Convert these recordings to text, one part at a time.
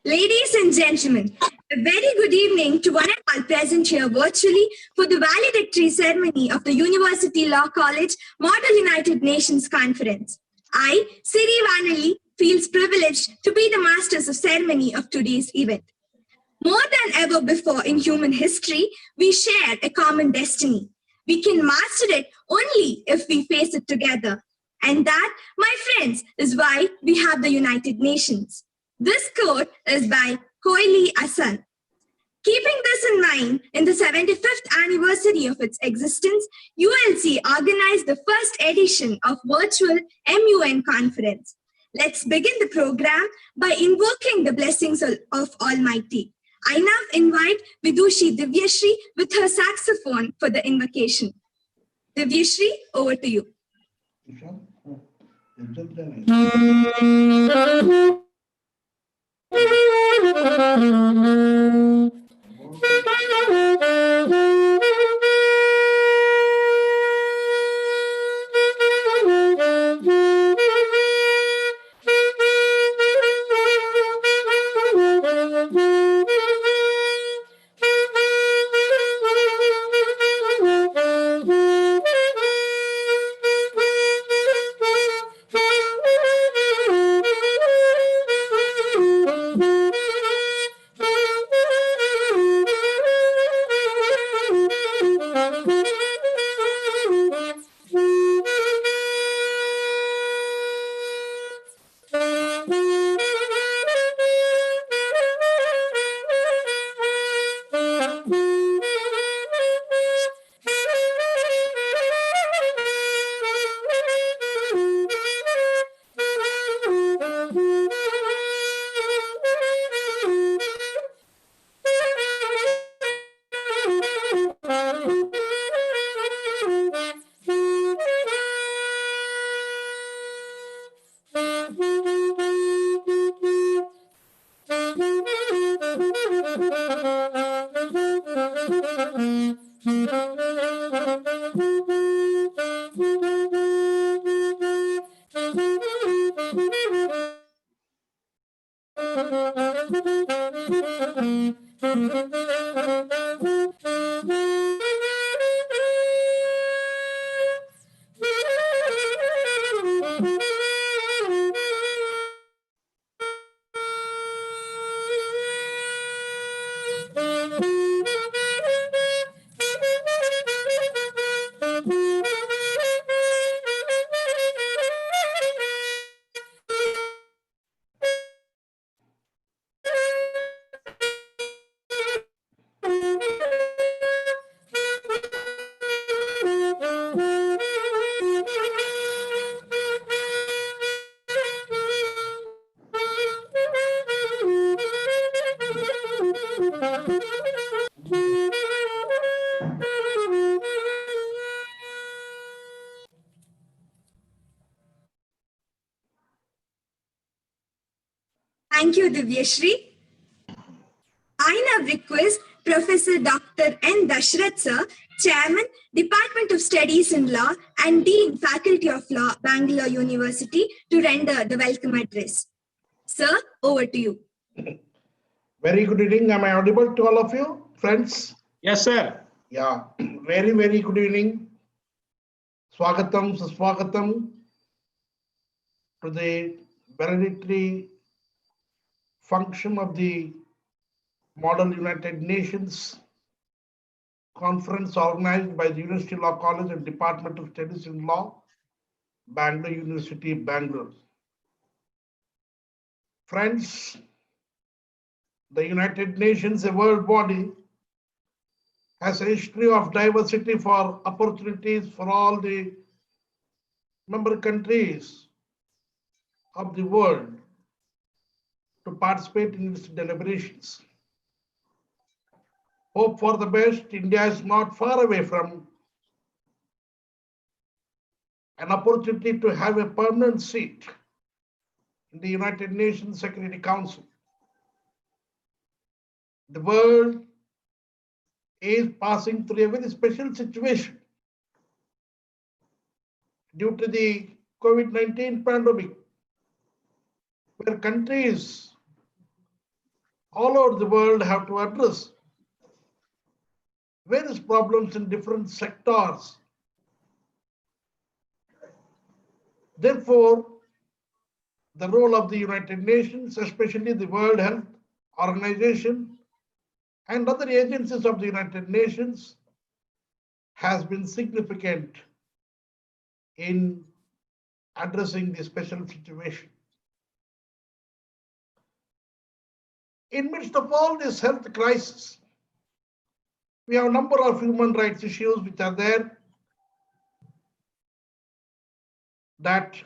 Ladies and gentlemen, a very good evening to one and all present here virtually for the valedictory ceremony of the University Law College Model United Nations Conference. I, Siri Vanelli, feels privileged to be the masters of ceremony of today's event. More than ever before in human history, we share a common destiny. We can master it only if we face it together. And that, my friends, is why we have the United Nations. This quote is by Koili Asan. Keeping this in mind, in the 75th anniversary of its existence, ULC organized the first edition of virtual MUN conference. Let's begin the program by invoking the blessings of Almighty. I now invite Vidushi Divyashri with her saxophone for the invocation. Divyashri, over to you. Thank you, Divyashri. I now request Professor Dr. N. Dashrath Sir, Chairman, Department of Studies in Law and Dean, Faculty of Law, Bangalore University, to render the welcome address. Sir, over to you. Very good evening. Am I audible to all of you, friends? Yes, sir. Yeah, very, very good evening. Swagatam, Suswagatam to the valedictory function of the Model United Nations Conference organized by the University Law College and Department of Studies in Law, Bangalore University, Bangalore. Friends, the United Nations, a world body, has a history of diversity for opportunities for all the member countries of the world to participate in its deliberations. Hope for the best. India is not far away from an opportunity to have a permanent seat in the United Nations Security Council. The world is passing through a very special situation due to the COVID-19 pandemic, where countries all over the world have to address various problems in different sectors. Therefore, the role of the United Nations, especially the World Health Organization and other agencies of the United Nations, has been significant in addressing the special situation. In midst of all this health crisis, we have a number of human rights issues which are there that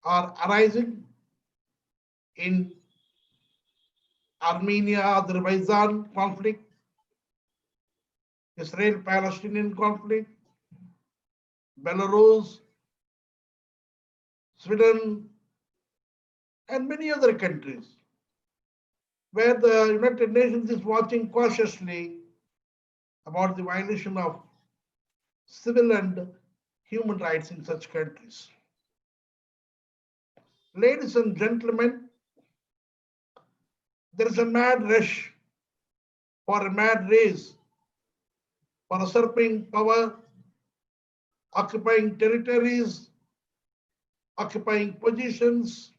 are arising in Armenia-Azerbaijan conflict, Israel-Palestinian conflict, Belarus, Sweden, and many other countries, where the United Nations is watching cautiously about the violation of civil and human rights in such countries. Ladies and gentlemen, there is a mad rush for a mad race for usurping power, occupying territories, occupying positions,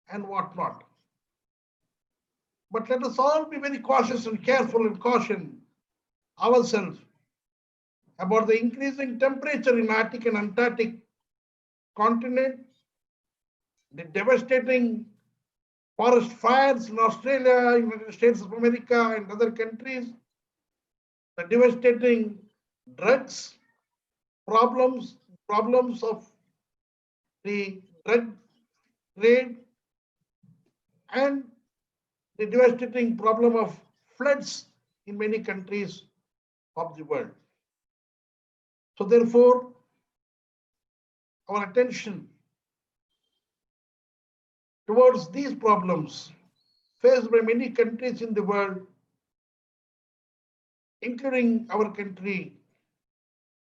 and whatnot. But let us all be very cautious and careful and caution ourselves about the increasing temperature in Arctic and Antarctic continent, the devastating forest fires in Australia, United States of America, and other countries, the devastating drugs problems of the drug trade, and the devastating problem of floods in many countries of the world. So therefore, our attention towards these problems faced by many countries in the world, including our country,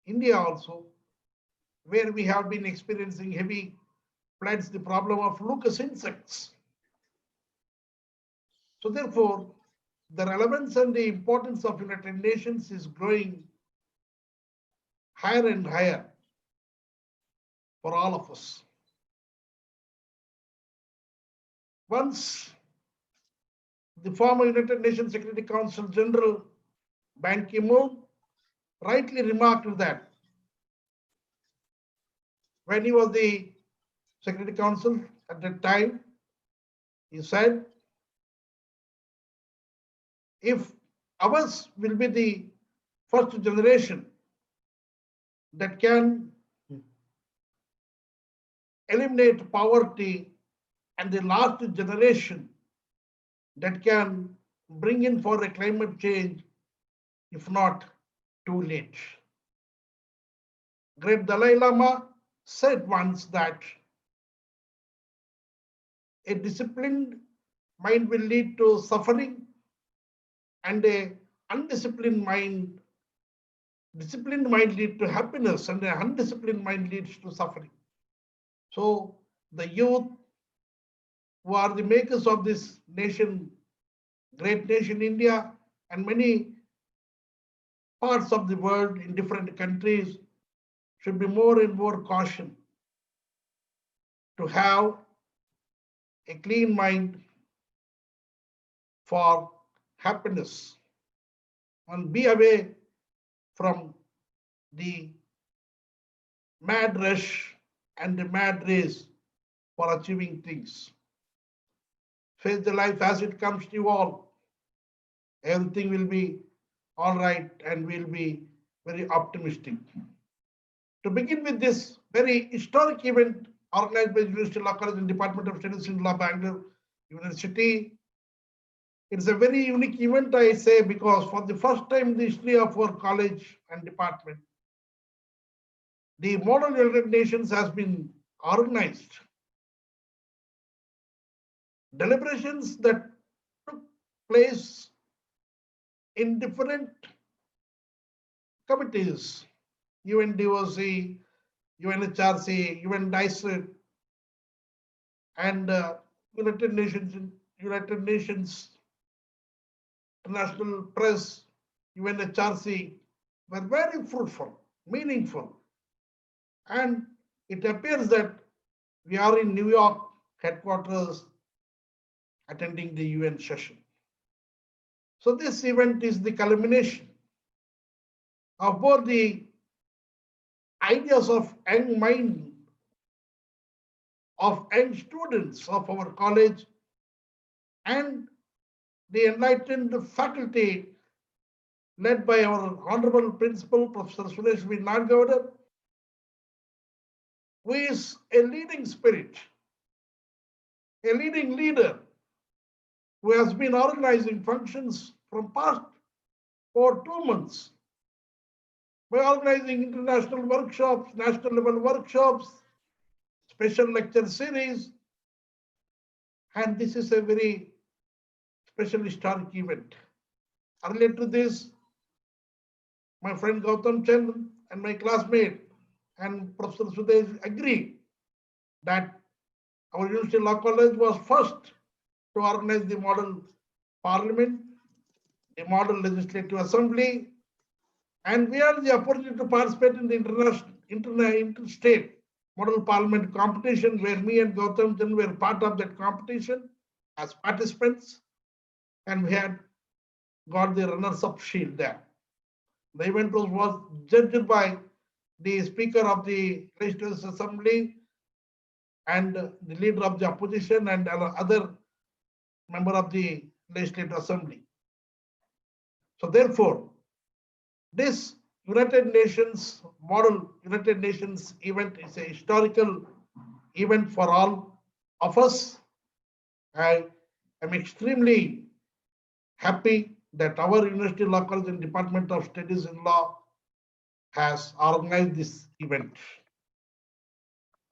India also, where we have been experiencing heavy floods, the problem of locust insects. So therefore, the relevance and the importance of United Nations is growing higher and higher for all of us. Once the former United Nations Security Council General Ban Ki-moon rightly remarked that when he was the Security Council at that time, he said, if ours will be the first generation that can eliminate poverty and the last generation that can bring in for a climate change, if not too late. Great Dalai Lama said once that a disciplined mind will lead to suffering, and a disciplined mind leads to happiness, and an undisciplined mind leads to suffering. So the youth who are the makers of this nation, great nation India, and many parts of the world in different countries, should be more and more caution to have a clean mind for happiness and be away from the mad rush and the mad race for achieving things. Face the life as it comes to you all. Everything will be all right, and we'll be very optimistic. To begin with this very historic event organized by University Law College and Department of Studies in Law, Bangalore University, it's a very unique event, I say, because for the first time in the history of our college and department, the Model United Nations has been organized. Deliberations that took place in different committees, UNDOC, UNHRC, UN DICET, and United Nations United Nations, International Press, UNHRC were very fruitful, meaningful. And it appears that we are in New York headquarters attending the UN session. So this event is the culmination of both the ideas of young mind of young students of our college and the enlightened faculty led by our Honorable Principal, Professor Suresh V. Nagavada, who is a leading spirit, a leading leader, who has been organizing functions from past for 2 months by organizing international workshops, national level workshops, special lecture series, and this is a very special historic event. Earlier to this, my friend Gautam Chand and my classmate and Professor Sudesh agree that our University Law College was first to organize the model parliament, the model legislative assembly, and we had the opportunity to participate in the interstate model parliament competition where me and Gautam Chand were part of that competition as participants, and we had got the runners-up shield there. The event was judged by the Speaker of the Legislative Assembly and the Leader of the Opposition and other member of the Legislative Assembly. So therefore, this United Nations model United Nations event is a historical event for all of us. I am extremely happy that our University Law College and Department of Studies in Law has organized this event.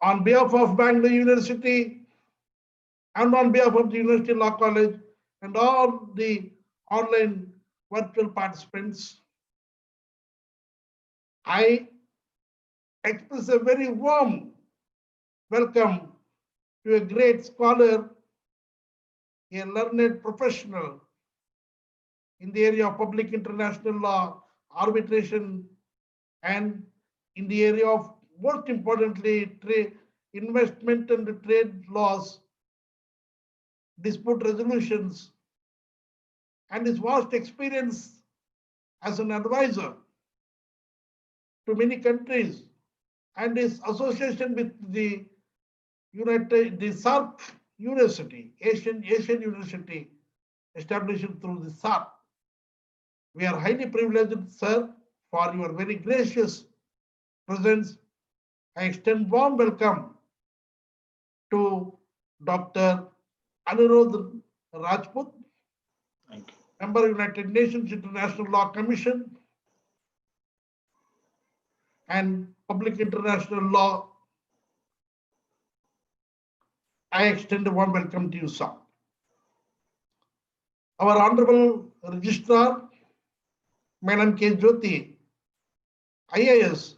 On behalf of Bangalore University and on behalf of the University Law College and all the online virtual participants, I express a very warm welcome to a great scholar, a learned professional in the area of public international law, arbitration, and in the area of, most importantly, trade, investment and trade laws, dispute resolutions, and his vast experience as an advisor to many countries and his association with the SARC University, Asian University, established through the SARC. We are highly privileged, sir, for your very gracious presence. I extend warm welcome to Dr. Anirudh Rajput, Thank you. member United Nations International Law Commission and Public International Law. I extend a warm welcome to you, sir. Our Honorable Registrar, Madam K. Jyoti, IAS,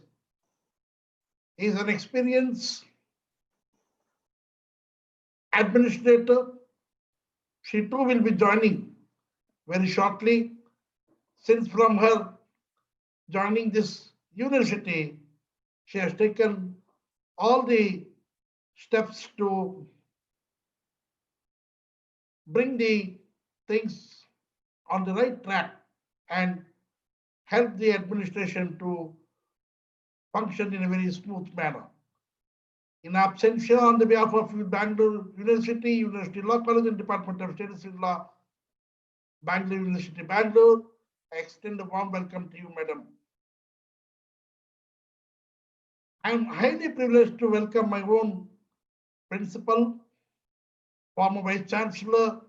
is an experienced administrator. She too will be joining very shortly, since from her joining this university, she has taken all the steps to bring the things on the right track and help the administration to function in a very smooth manner. In absentia, on the behalf of Bangalore University, University Law College and Department of Studies in Law, Bangalore University, Bangalore, I extend a warm welcome to you, madam. I am highly privileged to welcome my own principal, former Vice Chancellor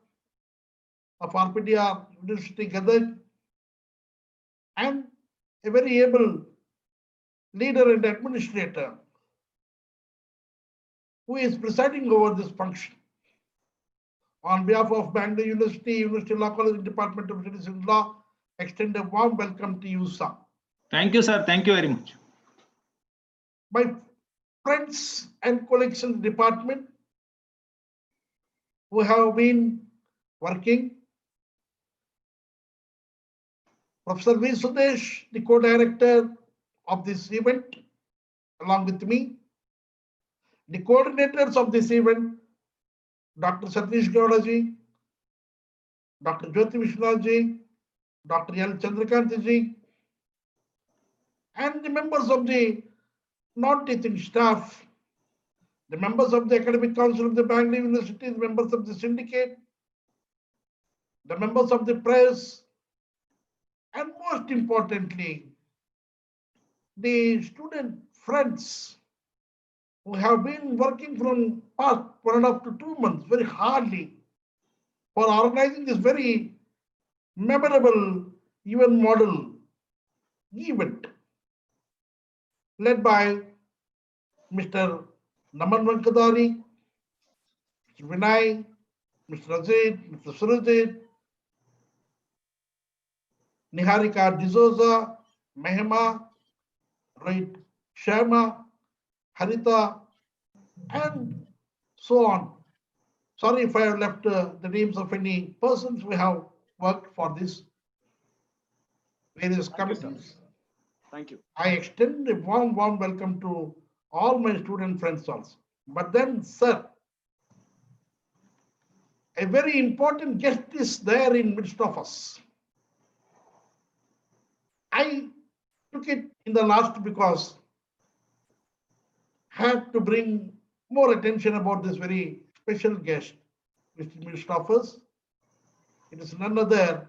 of RPDR University, Gadag, and a very able leader and administrator who is presiding over this function. On behalf of Bangalore University, University Law College and Department of Studies in Law, extend a warm welcome to you, sir. Thank you, sir. Thank you very much. My friends and colleagues in the department who have been working. Professor V. Sudesh, the co-director of this event, along with me. The coordinators of this event, Dr. Satish Gauraji, Dr. Jyoti Vishnaji, Dr. L. Chandrakantji, and the members of the non-teaching staff, the members of the Academic Council of the Bangalore University, the members of the syndicate, the members of the press, and most importantly, the student friends who have been working from past 1.5 to 2 months very hardly for organizing this very memorable UN model event led by Mr. Naman Vankadari, Mr. Vinay, Mr. Ajit, Mr. Surajit, Niharika D'Souza, Mehima, Rohit Sharma, Harita, and so on. Sorry if I have left the names of any persons who have worked for this various committees. Thank you. I extend a warm welcome to all my student friends also. But then, sir, a very important guest is there in midst of us. I took it in the last because I had to bring more attention about this very special guest, Mr. Midst of us. It is none other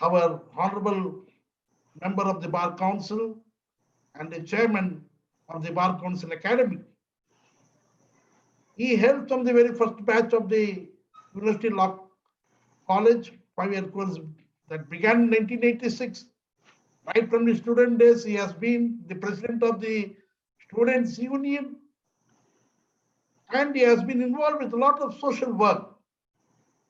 our honorable member of the Bar Council and the chairman of the Bar Council Academy. He held from the very first batch of the University Law College 5-year course that began in 1986. Right from the student days, he has been the president of the Students' Union, and he has been involved with a lot of social work,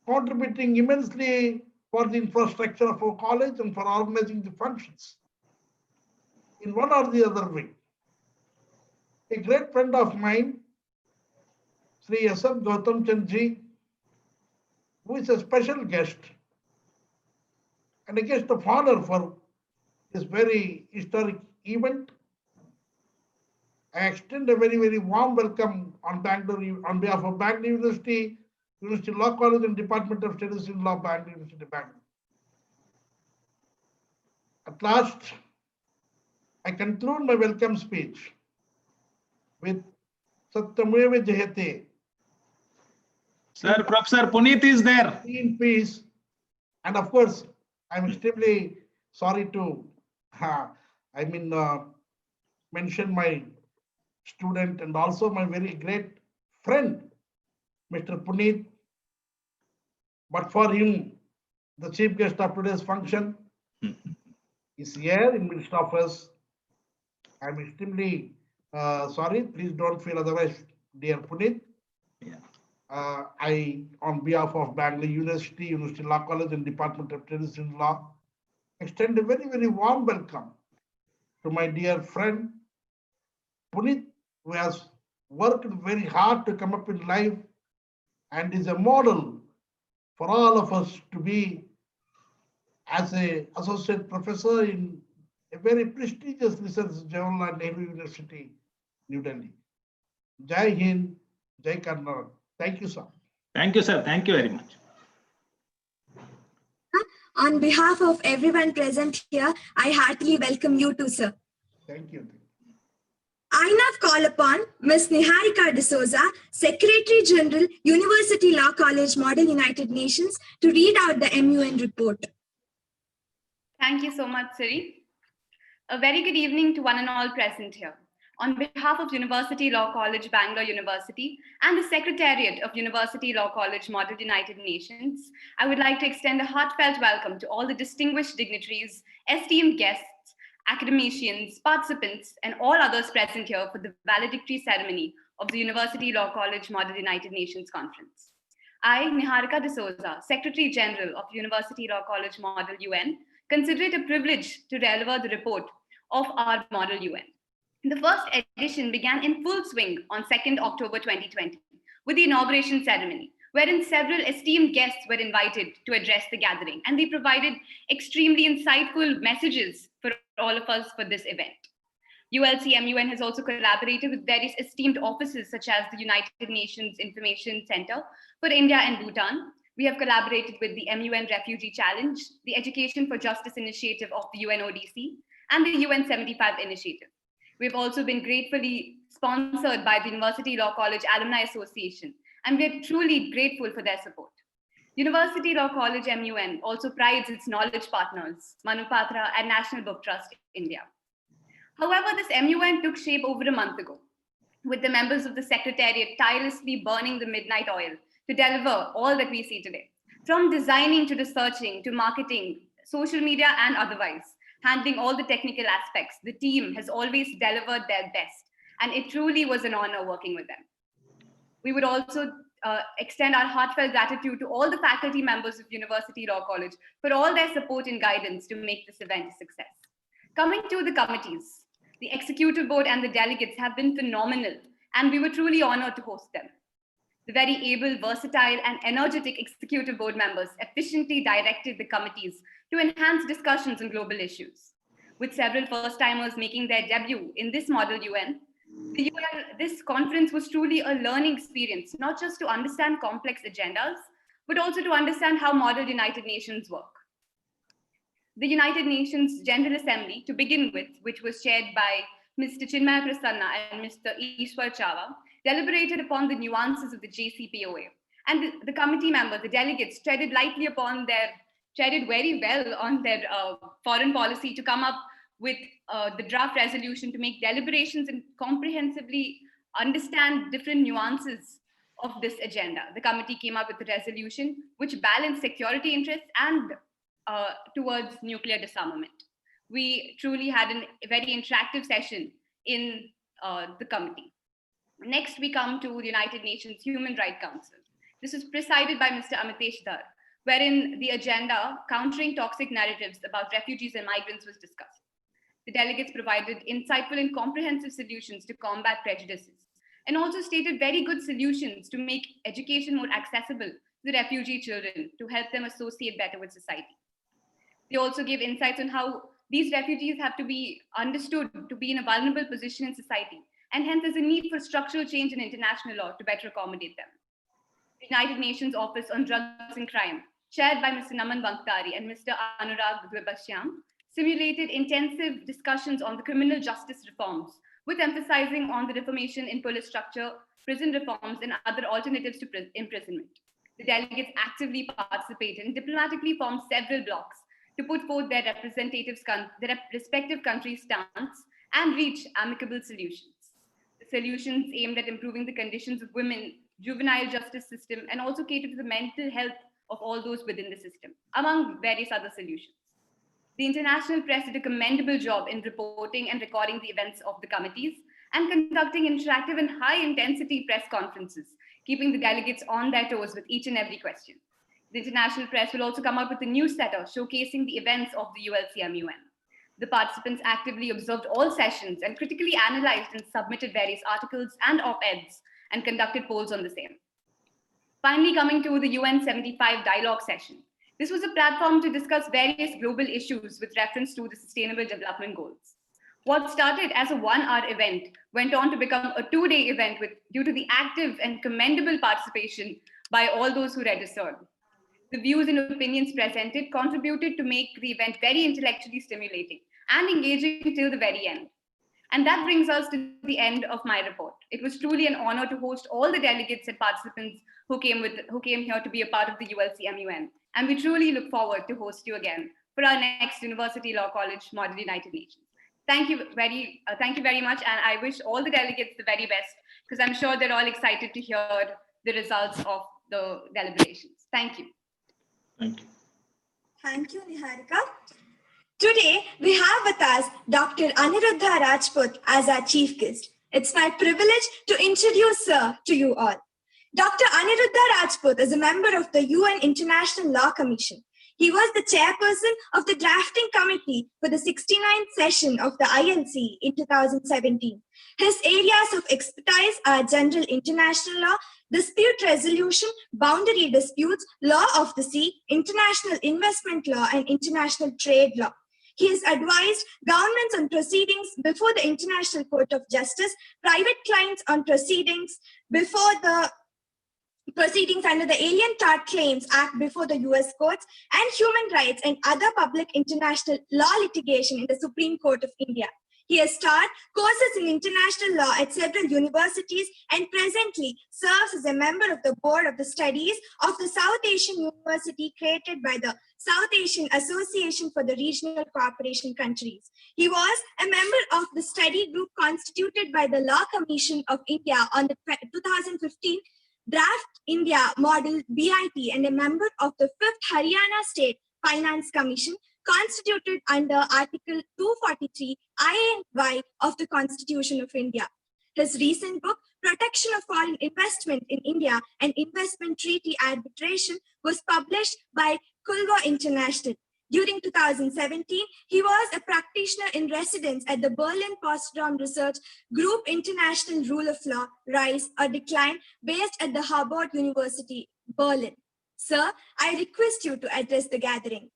contributing immensely for the infrastructure of our college and for organizing the functions in one or the other way. A great friend of mine, Sri S.R. Gautam Chandji, who is a special guest and a guest of honor for this very historic event. I extend a very warm welcome on behalf of Bangalore University, University Law College and Department of Studies in Law, Bangalore University, Bangalore. At last, I conclude my welcome speech with Satyameva Jayate. Sir, Professor Puneet is there. In peace. And of course, I'm extremely sorry to mention my student and also my very great friend, Mr. Puneet. But for him, the chief guest of today's function is here in midst of us. I'm extremely sorry. Please don't feel otherwise, dear Puneet. Yeah. I, on behalf of Bangalore University, University Law College and Department of Studies in Law, extend a very warm welcome to my dear friend Puneet, who has worked very hard to come up in life and is a model for all of us to be as an associate professor in a very prestigious research Jawaharlal Nehru University, New Delhi. Jai Hind, Jai Karnataka. Thank you, sir. Thank you, sir. Thank you very much. On behalf of everyone present here, I heartily welcome you too, sir. Thank you. I now call upon Ms. Niharika D'Souza, Secretary General, University Law College, Model United Nations, to read out the MUN report. Thank you so much, Siri. A very good evening to one and all present here. On behalf of University Law College, Bangalore University, and the Secretariat of University Law College, Model United Nations, I would like to extend a heartfelt welcome to all the distinguished dignitaries, esteemed guests, academicians, participants, and all others present here for the valedictory ceremony of the University Law College, Model United Nations Conference. I, Niharika D'Souza, Secretary General of University Law College, Model UN, consider it a privilege to deliver the report of our Model UN. The first edition began in full swing on 2nd October 2020 with the inauguration ceremony, wherein several esteemed guests were invited to address the gathering, and they provided extremely insightful messages for all of us for this event. ULC MUN has also collaborated with various esteemed offices such as the United Nations Information Center for India and Bhutan. We have collaborated with the MUN Refugee Challenge, the Education for Justice Initiative of the UNODC, and the UN 75 Initiative. We've also been gratefully sponsored by the University Law College Alumni Association, and we're truly grateful for their support. University Law College MUN also prides its knowledge partners, Manupatra and National Book Trust India. However, this MUN took shape over a month ago, with the members of the Secretariat tirelessly burning the midnight oil to deliver all that we see today. From designing to researching to marketing, social media and otherwise, handling all the technical aspects, the team has always delivered their best, and it truly was an honor working with them. We would also extend our heartfelt gratitude to all the faculty members of University Law College for all their support and guidance to make this event a success. Coming to the committees, the executive board and the delegates have been phenomenal, and we were truly honored to host them. The very able, versatile, and energetic executive board members efficiently directed the committees to enhance discussions on global issues. With several first-timers making their debut in this model UN, this conference was truly a learning experience, not just to understand complex agendas, but also to understand how model United Nations work. The United Nations General Assembly, to begin with, which was chaired by Mr. Chinmay Prasanna and Mr. Ishwar Chava, deliberated upon the nuances of the JCPOA. And the committee members, the delegates, treaded very well on their foreign policy to come up with the draft resolution to make deliberations and comprehensively understand different nuances of this agenda. The committee came up with a resolution which balanced security interests and towards nuclear disarmament. We truly had a very interactive session in the committee. Next, we come to the United Nations Human Rights Council. This was presided by Mr. Amitesh Dhar, wherein the agenda, countering toxic narratives about refugees and migrants, was discussed. The delegates provided insightful and comprehensive solutions to combat prejudices, and also stated very good solutions to make education more accessible to the refugee children to help them associate better with society. They also gave insights on how these refugees have to be understood to be in a vulnerable position in society, and hence there's a need for structural change in international law to better accommodate them. The United Nations Office on Drugs and Crime, chaired by Mr. Naman Bangtari and Mr. Anurag Dwibashyam, simulated intensive discussions on the criminal justice reforms, with emphasizing on the reformation in police structure, prison reforms, and other alternatives to imprisonment. The delegates actively participated and diplomatically formed several blocs to put forth their their respective countries' stance and reach amicable solutions. The solutions aimed at improving the conditions of women, juvenile justice system, and also cater to the mental health of all those within the system, among various other solutions. The international press did a commendable job in reporting and recording the events of the committees and conducting interactive and high-intensity press conferences, keeping the delegates on their toes with each and every question. The international press will also come up with a newsletter showcasing the events of the ULC MUN. The participants actively observed all sessions and critically analyzed and submitted various articles and op-eds and conducted polls on the same. Finally, coming to the UN 75 dialogue session. This was a platform to discuss various global issues with reference to the Sustainable Development Goals. What started as a 1-hour event went on to become a 2-day event due to the active and commendable participation by all those who registered. The views and opinions presented contributed to make the event very intellectually stimulating and engaging till the very end. And that brings us to the end of my report. It was truly an honor to host all the delegates and participants who came here to be a part of the ULC MUN. And we truly look forward to host you again for our next University Law College Model United Nations. Thank you very much. And I wish all the delegates the very best, because I'm sure they're all excited to hear the results of the deliberations. Thank you. Thank you. Thank you, Niharika. Today, we have with us Dr. Aniruddha Rajput as our chief guest. It's my privilege to introduce her to you all. Dr. Aniruddha Rajput is a member of the UN International Law Commission. He was the chairperson of the drafting committee for the 69th session of the ILC in 2017. His areas of expertise are general international law, dispute resolution, boundary disputes, law of the sea, international investment law, and international trade law. He has advised governments on proceedings before the International Court of Justice, private clients on proceedings before the proceedings under the Alien Tort Claims Act before the US courts, and human rights and other public international law litigation in the Supreme Court of India. He has taught courses in international law at several universities and presently serves as a member of the board of the studies of the South Asian University created by the South Asian Association for the Regional Cooperation Countries. He was a member of the study group constituted by the Law Commission of India on the 2015 Draft India Model BIT and a member of the 5th Haryana State Finance Commission constituted under Article 243 I&Y of the Constitution of India. His recent book, Protection of Foreign Investment in India and Investment Treaty Arbitration, was published by Kulwa International. During 2017, he was a practitioner in residence at the Berlin Potsdam Research Group International Rule of Law, Rise or Decline, based at the Harvard University, Berlin. Sir, I request you to address the gathering.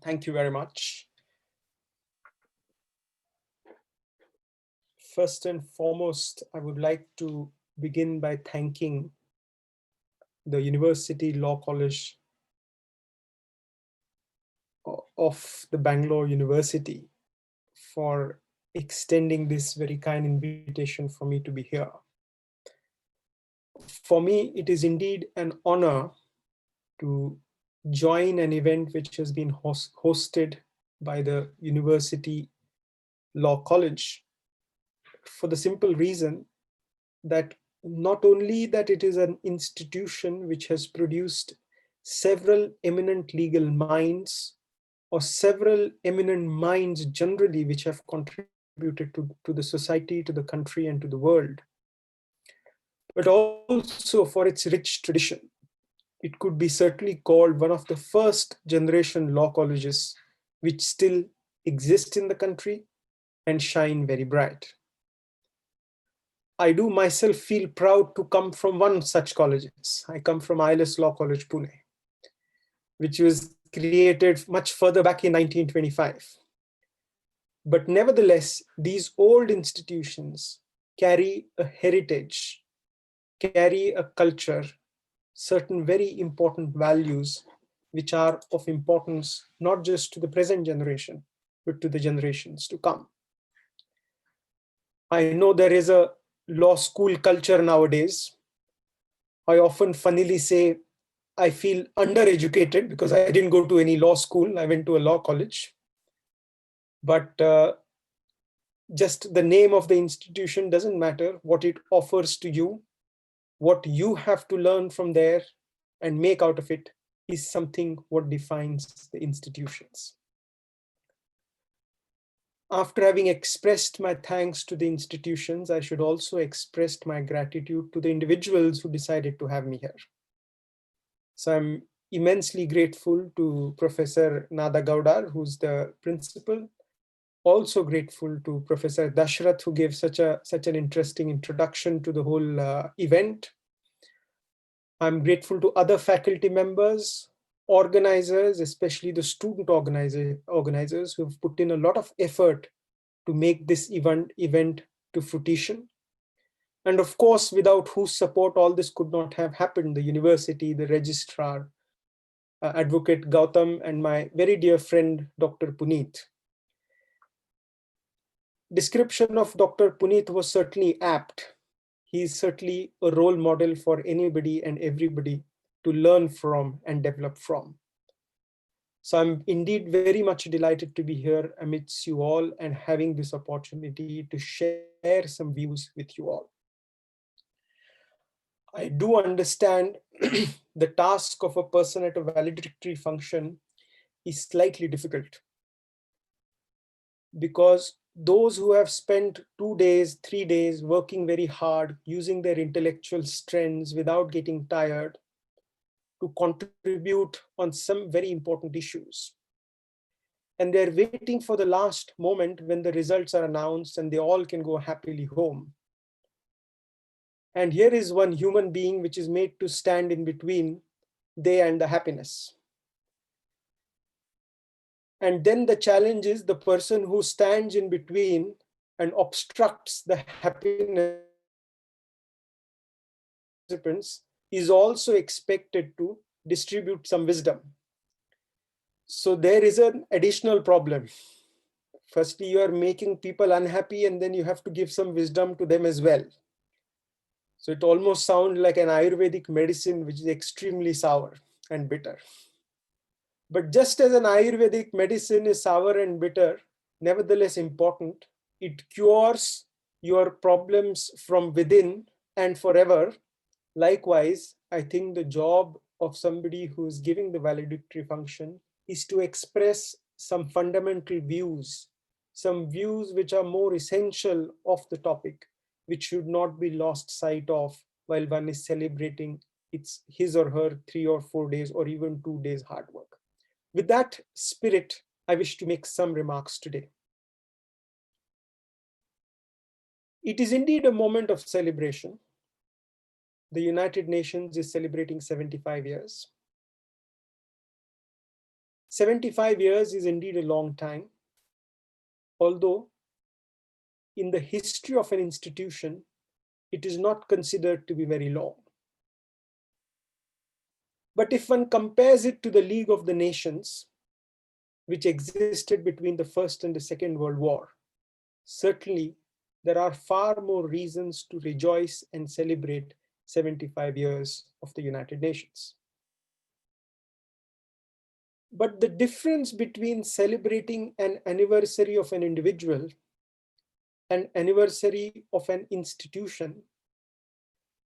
Thank you very much. First and foremost, I would like to begin by thanking the University Law College of the Bangalore University for extending this very kind invitation for me to be here. For me, it is indeed an honor to join an event which has been hosted by the University Law College, for the simple reason that not only that it is an institution which has produced several eminent legal minds or several eminent minds generally which have contributed to the society, to the country, and to the world, but also for its rich tradition. It could be certainly called one of the first generation law colleges which still exist in the country and shine very bright. I do myself feel proud to come from one such colleges. I come from ILS Law College, Pune, which was created much further back in 1925. But nevertheless, these old institutions carry a heritage, carry a culture, certain very important values, which are of importance not just to the present generation, but to the generations to come. I know there is a law school culture nowadays. I often funnily say I feel undereducated because I didn't go to any law school. I went to a law college. But just the name of the institution doesn't matter. What it offers to you, what you have to learn from there and make out of it is something what defines the institutions. After having expressed my thanks to the institutions, I should also express my gratitude to the individuals who decided to have me here. So I'm immensely grateful to Professor Nada Gaudar, who's the principal. Also grateful to Professor Dashrath, who gave such an interesting introduction to the whole event. I'm grateful to other faculty members, organizers, especially the student organizers who have put in a lot of effort to make this event to fruition. And of course, without whose support all this could not have happened, the university, the registrar, Advocate Gautam, and my very dear friend, Dr. Puneet. Description of Dr. Puneet was certainly apt. He is certainly a role model for anybody and everybody to learn from and develop from. So I'm indeed very much delighted to be here amidst you all and having this opportunity to share some views with you all. I do understand the task of a person at a valedictory function is slightly difficult, because those who have spent 2 days, 3 days working very hard, using their intellectual strengths without getting tired to contribute on some very important issues, and they're waiting for the last moment when the results are announced and they all can go happily home. And here is one human being which is made to stand in between they and the happiness. And then the challenge is the person who stands in between and obstructs the happiness is also expected to distribute some wisdom. So there is an additional problem. Firstly, you are making people unhappy, and then you have to give some wisdom to them as well. So it almost sounds like an Ayurvedic medicine, which is extremely sour and bitter. But just as an Ayurvedic medicine is sour and bitter, nevertheless important, it cures your problems from within and forever. Likewise, I think the job of somebody who is giving the valedictory function is to express some fundamental views, some views which are more essential of the topic, which should not be lost sight of while one is celebrating his or her 3 or 4 days or even 2 days hard work. With that spirit, I wish to make some remarks today. It is indeed a moment of celebration. The United Nations is celebrating 75 years. 75 years is indeed a long time, although in the history of an institution, it is not considered to be very long. But if one compares it to the League of the Nations, which existed between the First and the Second World War, certainly there are far more reasons to rejoice and celebrate 75 years of the United Nations. But the difference between celebrating an anniversary of an individual and anniversary of an institution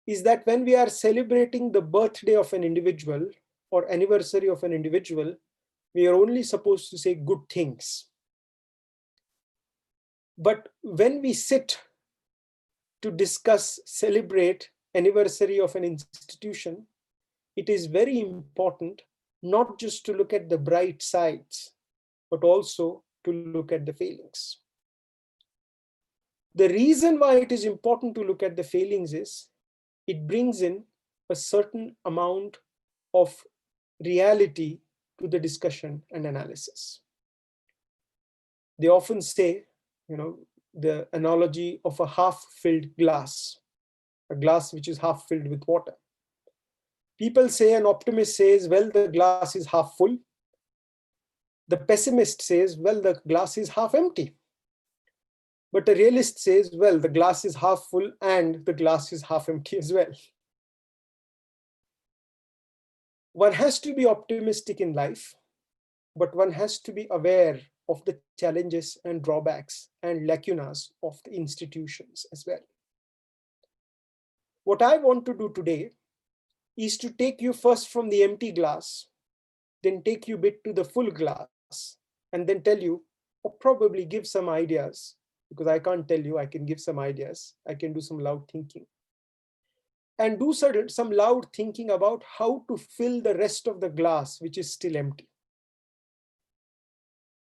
is that when we are celebrating the birthday of an individual or anniversary of an individual, we are only supposed to say good things. But when we sit to discuss, celebrate anniversary of an institution, it is very important not just to look at the bright sides, but also to look at the failings. The reason why it is important to look at the failings is it brings in a certain amount of reality to the discussion and analysis. They often say, the analogy of a half-filled glass, a glass which is half filled with water. People say, an optimist says, well, the glass is half full. The pessimist says, well, the glass is half empty. But a realist says, well, the glass is half full and the glass is half empty as well. One has to be optimistic in life, but one has to be aware of the challenges and drawbacks and lacunas of the institutions as well. What I want to do today is to take you first from the empty glass, then take you a bit to the full glass, and then tell you, or probably give some ideas, because I can't tell you, I can give some ideas. I can do some loud thinking. And do some loud thinking about how to fill the rest of the glass, which is still empty.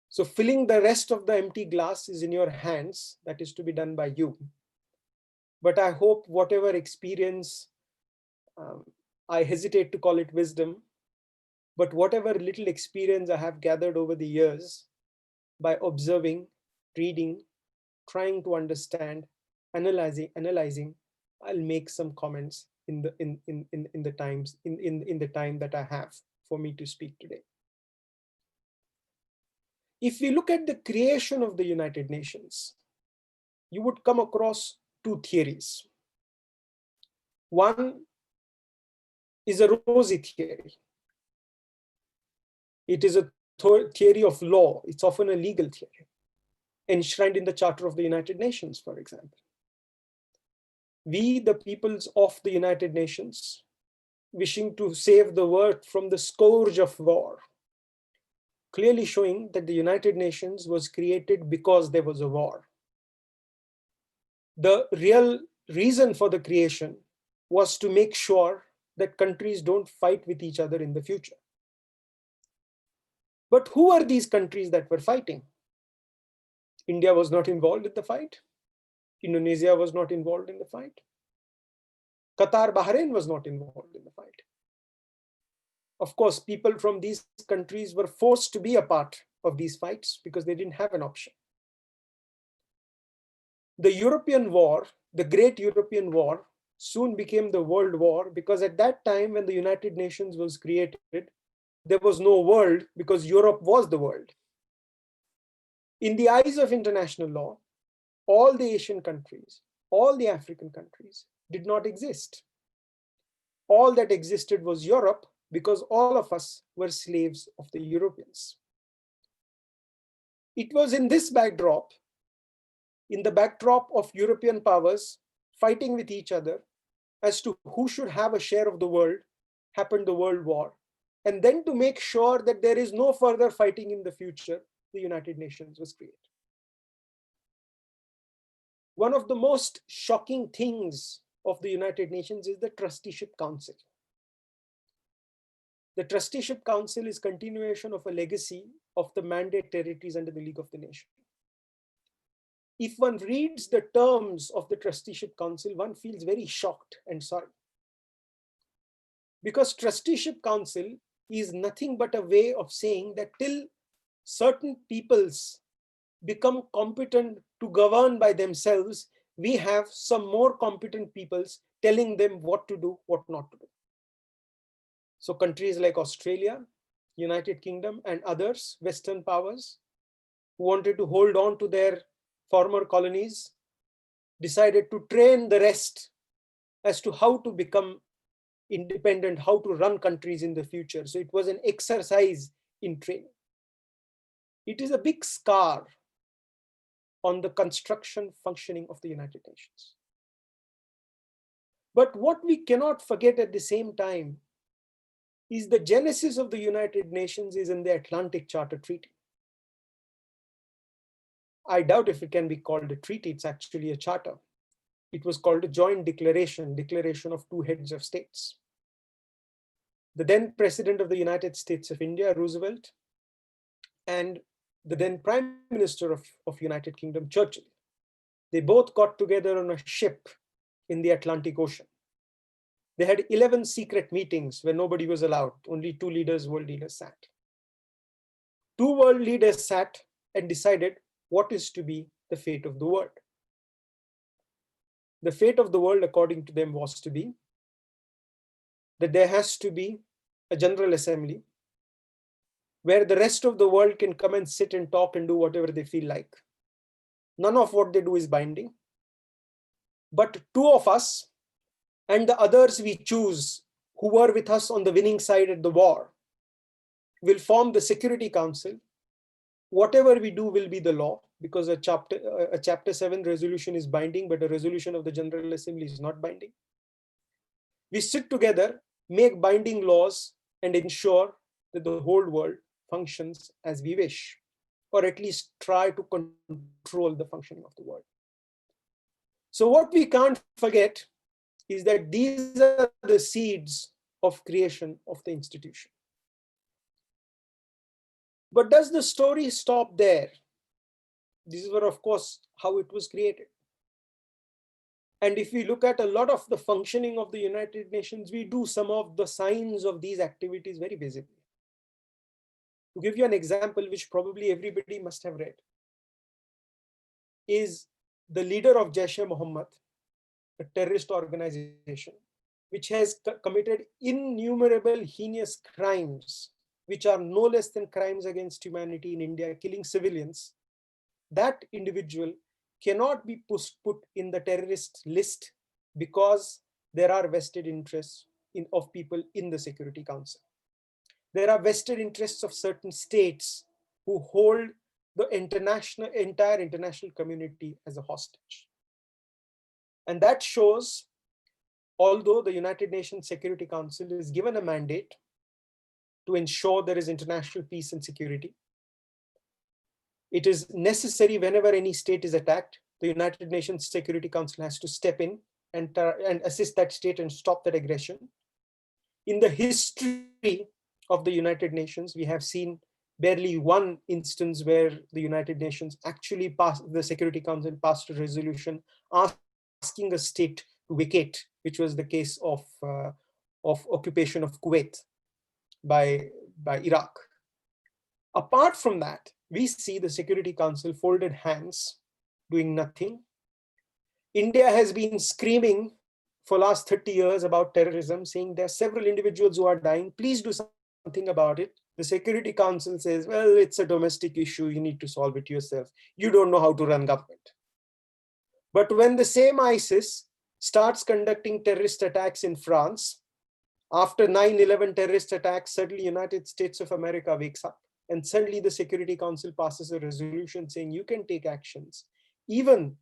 So filling the rest of the empty glass is in your hands. That is to be done by you. But I hope whatever experience, I hesitate to call it wisdom, but whatever little experience I have gathered over the years by observing, reading, trying to understand, analyzing, I'll make some comments in the time that I have for me to speak today. If we look at the creation of the United Nations, you would come across two theories. One is a rosy theory. It is a theory of law. It's often a legal theory, enshrined in the Charter of the United Nations, for example. We, the peoples of the United Nations, wishing to save the world from the scourge of war, clearly showing that the United Nations was created because there was a war. The real reason for the creation was to make sure that countries don't fight with each other in the future. But who are these countries that were fighting? India was not involved in the fight. Indonesia was not involved in the fight. Qatar, Bahrain was not involved in the fight. Of course, people from these countries were forced to be a part of these fights because they didn't have an option. The European war, the Great European War, soon became the World War because at that time when the United Nations was created, there was no world because Europe was the world. In the eyes of international law, all the Asian countries, all the African countries did not exist. All that existed was Europe because all of us were slaves of the Europeans. It was in this backdrop, in the backdrop of European powers fighting with each other as to who should have a share of the world, happened the World War. And then to make sure that there is no further fighting in the future, the United Nations was created. One of the most shocking things of the United Nations is the Trusteeship Council. The Trusteeship Council is continuation of a legacy of the mandate territories under the League of the Nations. If one reads the terms of the Trusteeship Council, one feels very shocked and sorry. Because Trusteeship Council is nothing but a way of saying that till certain peoples become competent to govern by themselves, we have some more competent peoples telling them what to do, what not to do. So countries like Australia, United Kingdom, and others, Western powers, who wanted to hold on to their former colonies, decided to train the rest as to how to become independent, how to run countries in the future. So it was an exercise in training. It is a big scar on the construction functioning of the United Nations. But what we cannot forget at the same time is the genesis of the United Nations is in the Atlantic Charter Treaty. I doubt if it can be called a treaty, it's actually a charter. It was called a joint declaration, declaration of two heads of states. The then President of the United States of India, Roosevelt, and the then Prime Minister of United Kingdom, Churchill. They both got together on a ship in the Atlantic Ocean. They had 11 secret meetings where nobody was allowed. Only two leaders, world leaders sat. Two world leaders sat and decided what is to be the fate of the world. The fate of the world, according to them, was to be that there has to be a General Assembly where the rest of the world can come and sit and talk and do whatever they feel like. None of what they do is binding. But two of us and the others we choose who were with us on the winning side at the war will form the Security Council. Whatever we do will be the law, because a chapter 7 resolution is binding, but a resolution of the General Assembly is not binding. We sit together, make binding laws, and ensure that the whole world functions as we wish, or at least try to control the functioning of the world. So what we can't forget is that these are the seeds of creation of the institution. But does the story stop there? These were, of course, how it was created. And if we look at a lot of the functioning of the United Nations, we do some of the signs of these activities very visibly. To give you an example, which probably everybody must have read, is the leader of Jaish-e-Mohammed, a terrorist organization, which has committed innumerable heinous crimes, which are no less than crimes against humanity in India, killing civilians. That individual cannot be put in the terrorist list because there are vested interests of people in the Security Council. There are vested interests of certain states who hold the entire international community as a hostage. And that shows, although the United Nations Security Council is given a mandate to ensure there is international peace and security, it is necessary whenever any state is attacked, the United Nations Security Council has to step in and assist that state and stop that aggression. In the history of the United Nations, we have seen barely one instance where the United Nations actually passed, the Security Council passed a resolution asking a state to vacate, which was the case of occupation of Kuwait by Iraq. Apart from that, we see the Security Council folded hands, doing nothing. India has been screaming for last 30 years about terrorism, saying there are several individuals who are dying, please do something about it. The Security Council says, well, it's a domestic issue, you need to solve it yourself. You don't know how to run government. But when the same ISIS starts conducting terrorist attacks in France, after 9/11 terrorist attacks, suddenly United States of America wakes up, and suddenly the Security Council passes a resolution saying you can take actions, even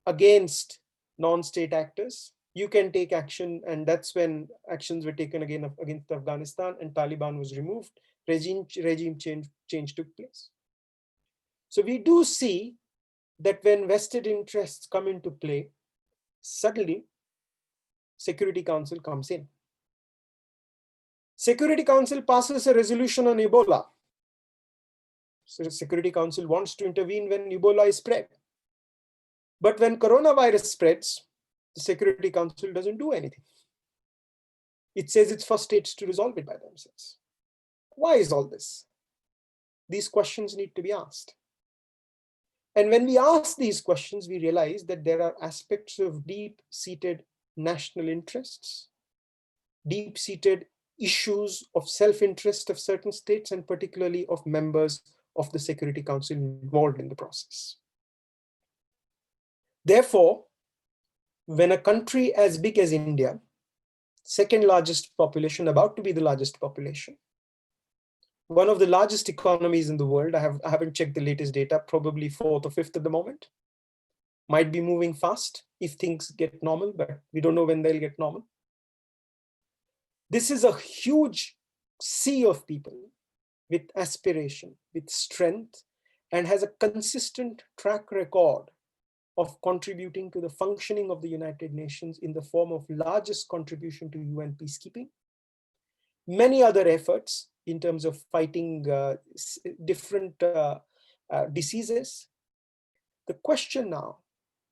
against non-state actors. You can take action, and that's when actions were taken again against Afghanistan, and Taliban was removed. Regime change took place. So we do see that when vested interests come into play, suddenly Security Council comes in. Security Council passes a resolution on Ebola. So the Security Council wants to intervene when Ebola is spread. But when coronavirus spreads, the Security Council doesn't do anything. It says it's for states to resolve it by themselves. Why is all this? These questions need to be asked. And when we ask these questions, we realize that there are aspects of deep-seated national interests, deep-seated issues of self-interest of certain states, and particularly of members of the Security Council involved in the process. Therefore, when a country as big as India, second largest population, about to be the largest population, one of the largest economies in the world, I haven't checked the latest data, probably 4th or 5th at the moment, might be moving fast if things get normal, but we don't know when they'll get normal. This is a huge sea of people with aspiration, with strength, and has a consistent track record of contributing to the functioning of the United Nations in the form of largest contribution to UN peacekeeping, many other efforts in terms of fighting different diseases. The question now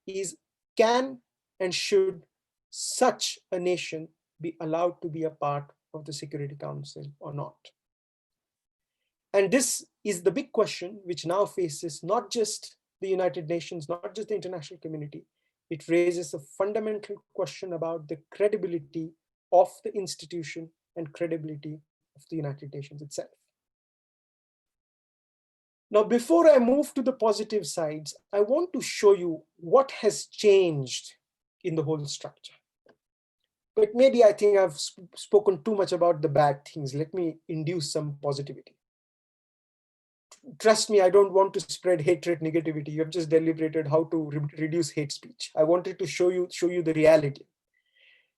is, can and should such a nation be allowed to be a part of the Security Council or not? And this is the big question which now faces not just the United Nations, not just the international community. It raises a fundamental question about the credibility of the institution and credibility of the United Nations itself. Now, before I move to the positive sides, I want to show you what has changed in the whole structure. But maybe I think I've spoken too much about the bad things. Let me induce some positivity. Trust me, I don't want to spread hatred, negativity. You have just deliberated how to reduce hate speech. I wanted to show you the reality.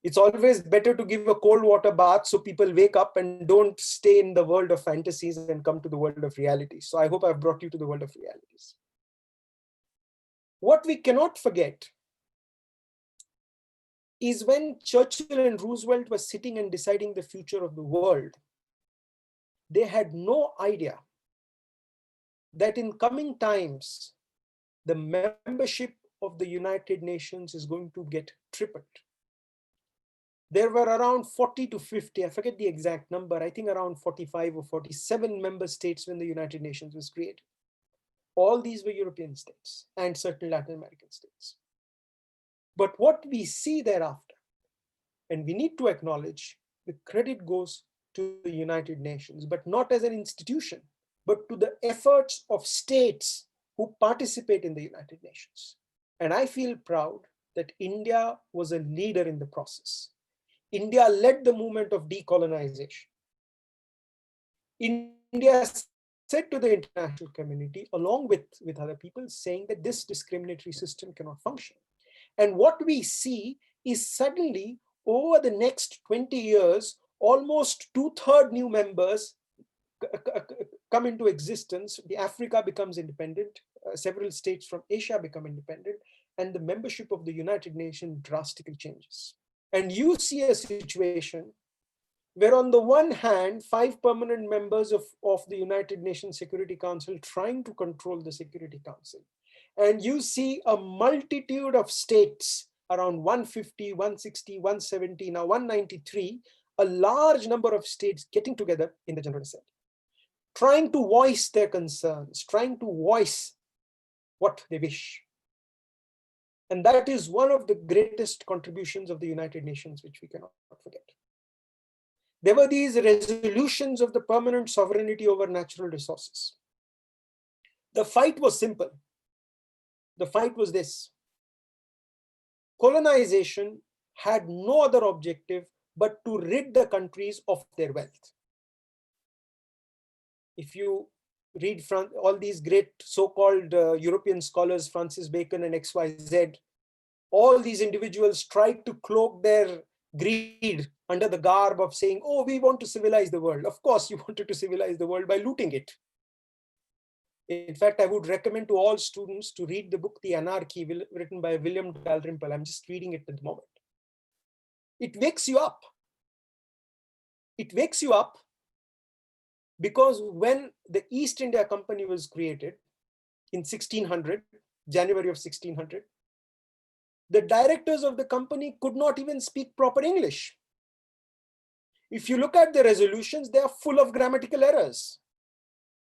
It's always better to give a cold water bath so people wake up and don't stay in the world of fantasies and come to the world of reality. So I hope I've brought you to the world of realities. What we cannot forget is when Churchill and Roosevelt were sitting and deciding the future of the world, they had no idea that in coming times, the membership of the United Nations is going to get tripled. There were around 40 to 50, I forget the exact number, I think around 45 or 47 member states when the United Nations was created. All these were European states and certain Latin American states. But what we see thereafter, and we need to acknowledge, the credit goes to the United Nations, but not as an institution, but to the efforts of states who participate in the United Nations. And I feel proud that India was a leader in the process. India led the movement of decolonization. India said to the international community, along with other people, saying that this discriminatory system cannot function. And what we see is suddenly, over the next 20 years, almost 2/3 new members come into existence. The Africa becomes independent, several states from Asia become independent, and the membership of the United Nations drastically changes. And you see a situation where on the one hand, 5 permanent members of the United Nations Security Council trying to control the Security Council. And you see a multitude of states, around 150, 160, 170, now 193, a large number of states getting together in the General Assembly, trying to voice their concerns, trying to voice what they wish. And that is one of the greatest contributions of the United Nations, which we cannot forget. There were these resolutions of the permanent sovereignty over natural resources. The fight was simple. The fight was this: colonization had no other objective but to rid the countries of their wealth. If you read all these great so-called European scholars, Francis Bacon and XYZ, all these individuals tried to cloak their greed under the garb of saying, oh, we want to civilize the world. Of course, you wanted to civilize the world by looting it. In fact, I would recommend to all students to read the book, The Anarchy, written by William Dalrymple. I'm just reading it at the moment. It wakes you up. It wakes you up because when the East India Company was created in 1600, January of 1600, the directors of the company could not even speak proper English. If you look at the resolutions, they are full of grammatical errors.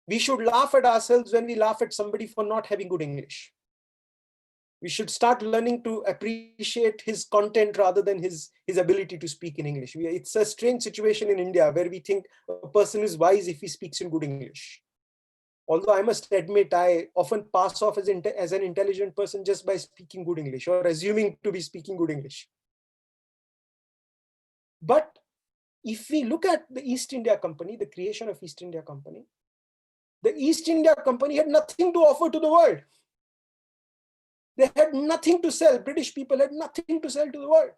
We should laugh at ourselves when we laugh at somebody for not having good English. We should start learning to appreciate his content rather than his ability to speak in English. It's a strange situation in India where we think a person is wise if he speaks in good English. Although I must admit, I often pass off as an intelligent person just by speaking good English or assuming to be speaking good English. But if we look at the East India Company, the creation of East India Company, the East India Company had nothing to offer to the world. They had nothing to sell. British people had nothing to sell to the world.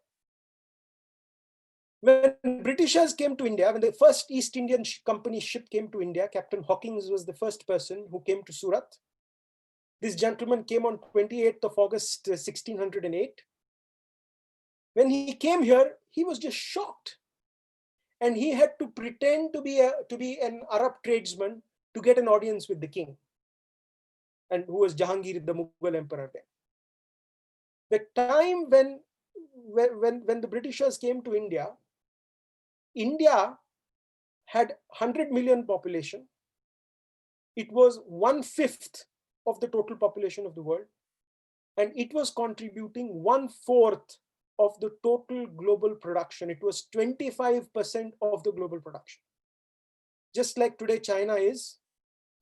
When Britishers came to India, when the first East Indian Company ship came to India, Captain Hawkins was the first person who came to Surat. This gentleman came on 28th of August, 1608. When he came here, he was just shocked. And he had to pretend to be an Arab tradesman to get an audience with the king, and who was Jahangir, the Mughal emperor then. The time when the Britishers came to India, India had 100 million population. It was 1/5 of the total population of the world, and it was contributing 1/4 of the total global production. It was 25% of the global production. Just like today China is,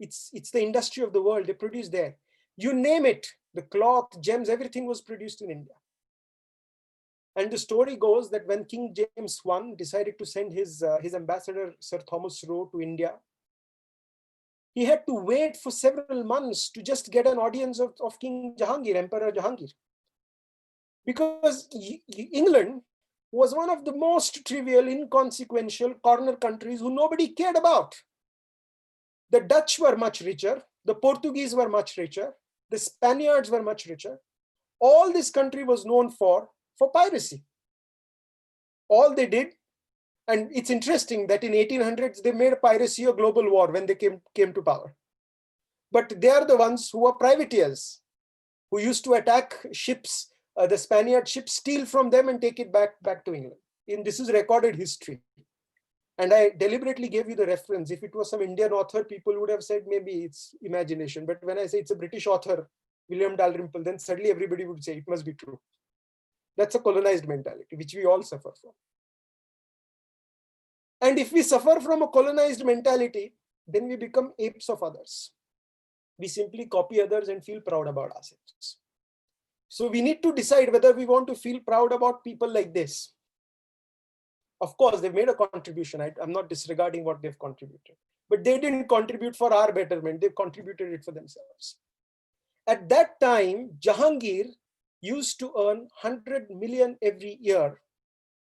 it's the industry of the world. They produce there. You name it, the cloth, gems, everything was produced in India. And the story goes that when King James I decided to send his ambassador, Sir Thomas Roe, to India, he had to wait for several months to just get an audience of King Jahangir, Emperor Jahangir. Because England was one of the most trivial, inconsequential corner countries who nobody cared about. The Dutch were much richer. The Portuguese were much richer. The Spaniards were much richer. All this country was known for piracy. All they did, and it's interesting that in 1800s, they made piracy a global war when they came to power. But they are the ones who were privateers, who used to attack ships, the Spaniard ships, steal from them and take it back to England. This is recorded history. And I deliberately gave you the reference. If it was some Indian author, people would have said maybe it's imagination. But when I say it's a British author, William Dalrymple, then suddenly everybody would say it must be true. That's a colonized mentality, which we all suffer from. And if we suffer from a colonized mentality, then we become apes of others. We simply copy others and feel proud about ourselves. So we need to decide whether we want to feel proud about people like this. Of course, they've made a contribution. I'm not disregarding what they've contributed. But they didn't contribute for our betterment. They've contributed it for themselves. At that time, Jahangir used to earn 100 million every year.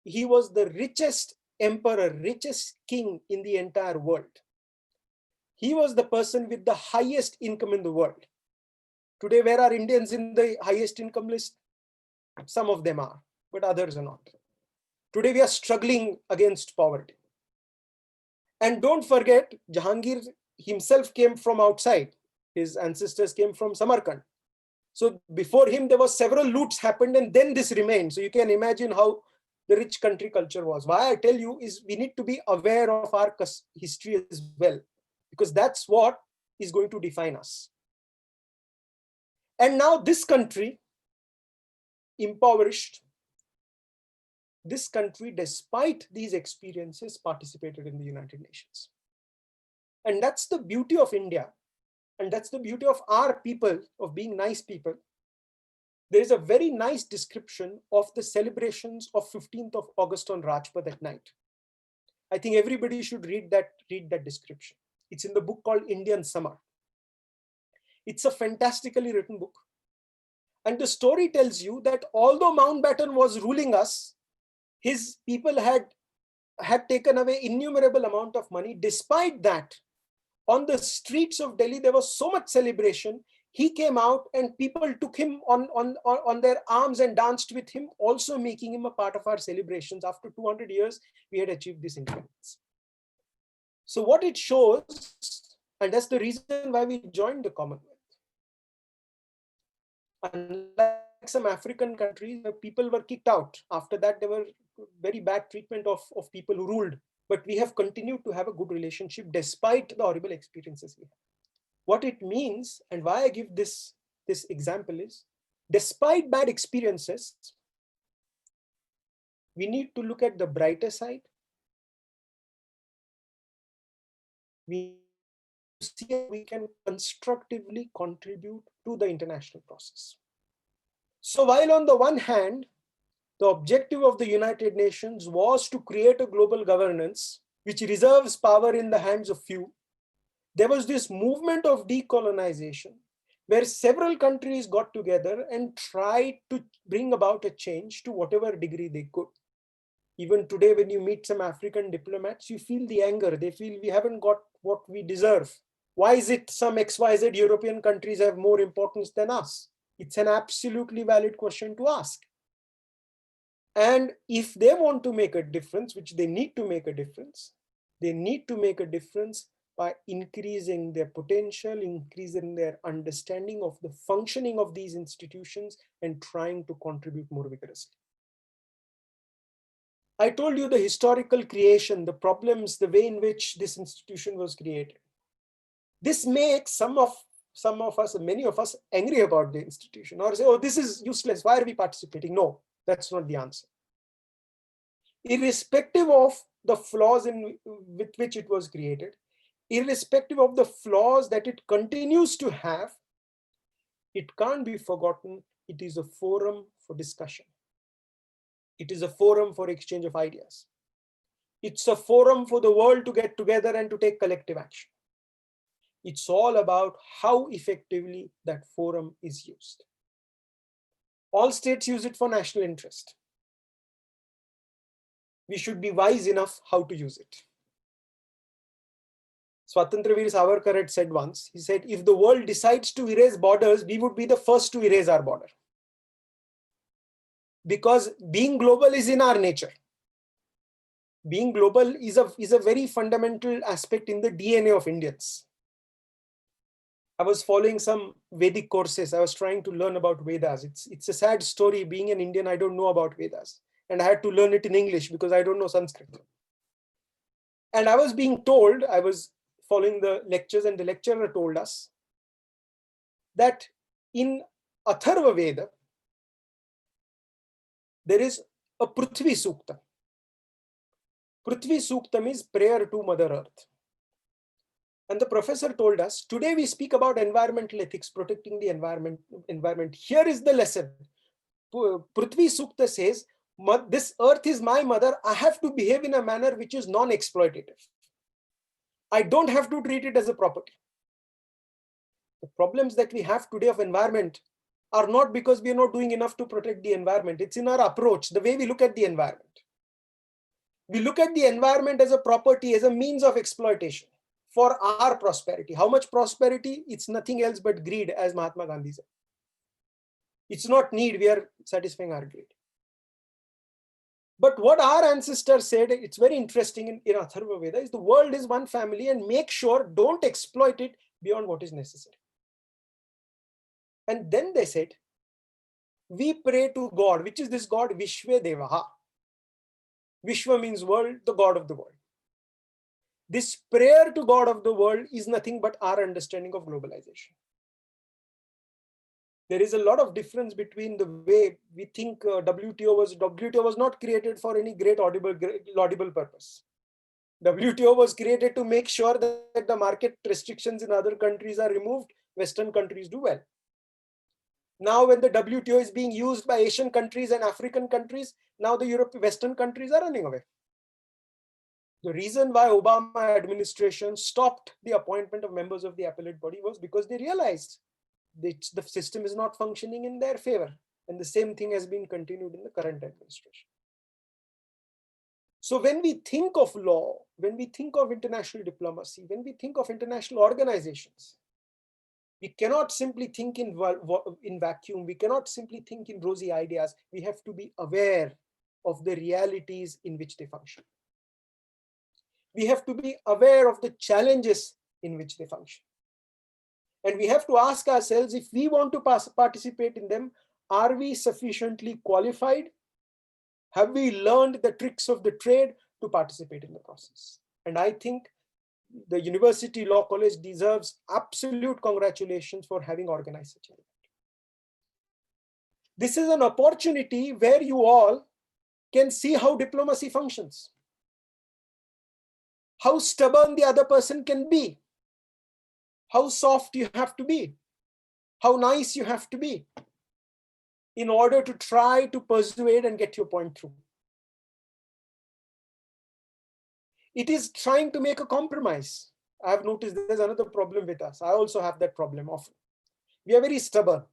He was the richest emperor, richest king in the entire world. He was the person with the highest income in the world. Today, where are Indians in the highest income list? Some of them are, but others are not. Today, we are struggling against poverty. And don't forget, Jahangir himself came from outside. His ancestors came from Samarkand. So before him, there was several loots happened and then this remained. So you can imagine how the rich country culture was. Why I tell you is we need to be aware of our history as well, because that's what is going to define us. And now this country, impoverished, this country, despite these experiences, participated in the United Nations. And that's the beauty of India. And that's the beauty of our people, of being nice people. There is a very nice description of the celebrations of 15th of August on Rajpath at night. I think everybody should read that description. It's in the book called Indian Summer. It's a fantastically written book. And the story tells you that although Mountbatten was ruling us, his people had taken away innumerable amount of money. Despite that, on the streets of Delhi, there was so much celebration. He came out and people took him on their arms and danced with him, also making him a part of our celebrations. After 200 years, we had achieved this independence. So what it shows, and that's the reason why we joined the Commonwealth. Unlike some African countries where people were kicked out, after that there were very bad treatment of people who ruled. But we have continued to have a good relationship despite the horrible experiences we have. What it means, and why I give this example is, despite bad experiences, we need to look at the brighter side. We see how we can constructively contribute to the international process. So while on the one hand, the objective of the United Nations was to create a global governance which reserves power in the hands of few, there was this movement of decolonization where several countries got together and tried to bring about a change to whatever degree they could. Even today, when you meet some African diplomats, you feel the anger. They feel we haven't got what we deserve. Why is it some XYZ European countries have more importance than us? It's an absolutely valid question to ask. And if they want to make a difference, which they need to make a difference, they need to make a difference by increasing their potential, increasing their understanding of the functioning of these institutions and trying to contribute more vigorously. I told you the historical creation, the problems, the way in which this institution was created. This makes some of us, many of us, angry about the institution or say, oh, this is useless. Why are we participating? No, that's not the answer. Irrespective of the flaws with which it was created, irrespective of the flaws that it continues to have, it can't be forgotten. It is a forum for discussion. It is a forum for exchange of ideas. It's a forum for the world to get together and to take collective action. It's all about how effectively that forum is used. All states use it for national interest. We should be wise enough how to use it. Swatantraveer Savarkar had said once, he said, if the world decides to erase borders, we would be the first to erase our border. Because being global is in our nature. Being global is a very fundamental aspect in the DNA of Indians. I was following some Vedic courses. I was trying to learn about Vedas. It's a sad story. Being an Indian, I don't know about Vedas. And I had to learn it in English because I don't know Sanskrit. And I was being told, I was following the lectures, and the lecturer told us that in Atharva Veda, there is a Prithvi Sukta. Prithvi Sukta means prayer to Mother Earth. And the professor told us, today we speak about environmental ethics, protecting the environment. Here is the lesson. Prithvi Sukta says, this earth is my mother. I have to behave in a manner which is non-exploitative. I don't have to treat it as a property. The problems that we have today of environment are not because we are not doing enough to protect the environment. It's in our approach, the way we look at the environment. We look at the environment as a property, as a means of exploitation for our prosperity. How much prosperity? It's nothing else but greed, as Mahatma Gandhi said. It's not need, we are satisfying our greed. But what our ancestors said, it's very interesting in Atharva Veda, is the world is one family and make sure don't exploit it beyond what is necessary. And then they said, we pray to God, which is this God, Vishwe Devaha. Vishwa means world, the God of the world. This prayer to God of the world is nothing but our understanding of globalization. There is a lot of difference between the way we think WTO was not created for any great laudable purpose. WTO was created to make sure that the market restrictions in other countries are removed. Western countries do well. Now, when the WTO is being used by Asian countries and African countries, now the Western countries are running away. The reason why Obama administration stopped the appointment of members of the appellate body was because they realized that the system is not functioning in their favor. And the same thing has been continued in the current administration. So when we think of law, when we think of international diplomacy, when we think of international organizations, we cannot simply think in vacuum. We cannot simply think in rosy ideas. We have to be aware of the realities in which they function. We have to be aware of the challenges in which they function. And we have to ask ourselves, if we want to participate in them, are we sufficiently qualified? Have we learned the tricks of the trade to participate in the process? And I think the University Law College deserves absolute congratulations for having organized such an event. This is an opportunity where you all can see how diplomacy functions, how stubborn the other person can be, how soft you have to be, how nice you have to be in order to try to persuade and get your point through. It is trying to make a compromise. I have noticed there's another problem with us. I also have that problem often. We are very stubborn.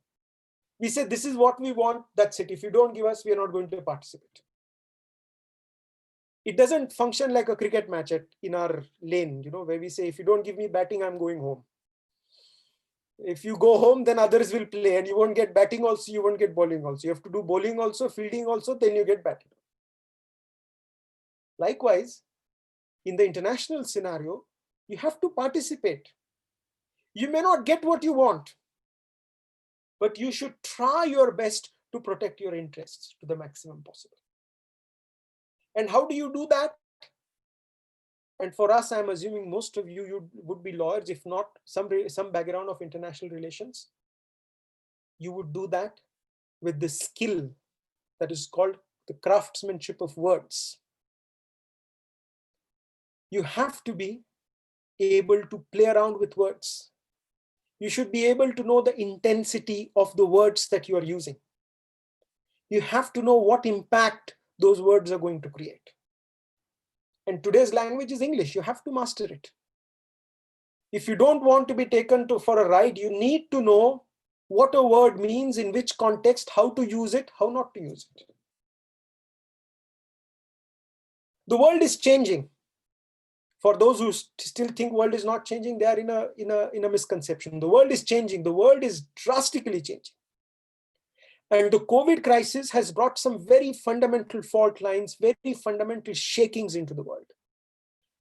We say, this is what we want, that's it. If you don't give us, we are not going to participate. It doesn't function like a cricket match in our lane, where we say, if you don't give me batting, I'm going home. If you go home, then others will play and you won't get batting also, you won't get bowling also. You have to do bowling also, fielding also, then you get batting. Likewise, in the international scenario, you have to participate. You may not get what you want, but you should try your best to protect your interests to the maximum possible. And how do you do that? And for us, I'm assuming most of you would be lawyers, if not some background of international relations. You would do that with the skill that is called the craftsmanship of words. You have to be able to play around with words. You should be able to know the intensity of the words that you are using. You have to know what impact those words are going to create. And today's language is English. You have to master it. If you don't want to be taken for a ride, you need to know what a word means, in which context, how to use it, how not to use it. The world is changing. For those who still think world is not changing, they are in a misconception. The world is changing. The world is drastically changing. And the COVID crisis has brought some very fundamental fault lines, very fundamental shakings into the world.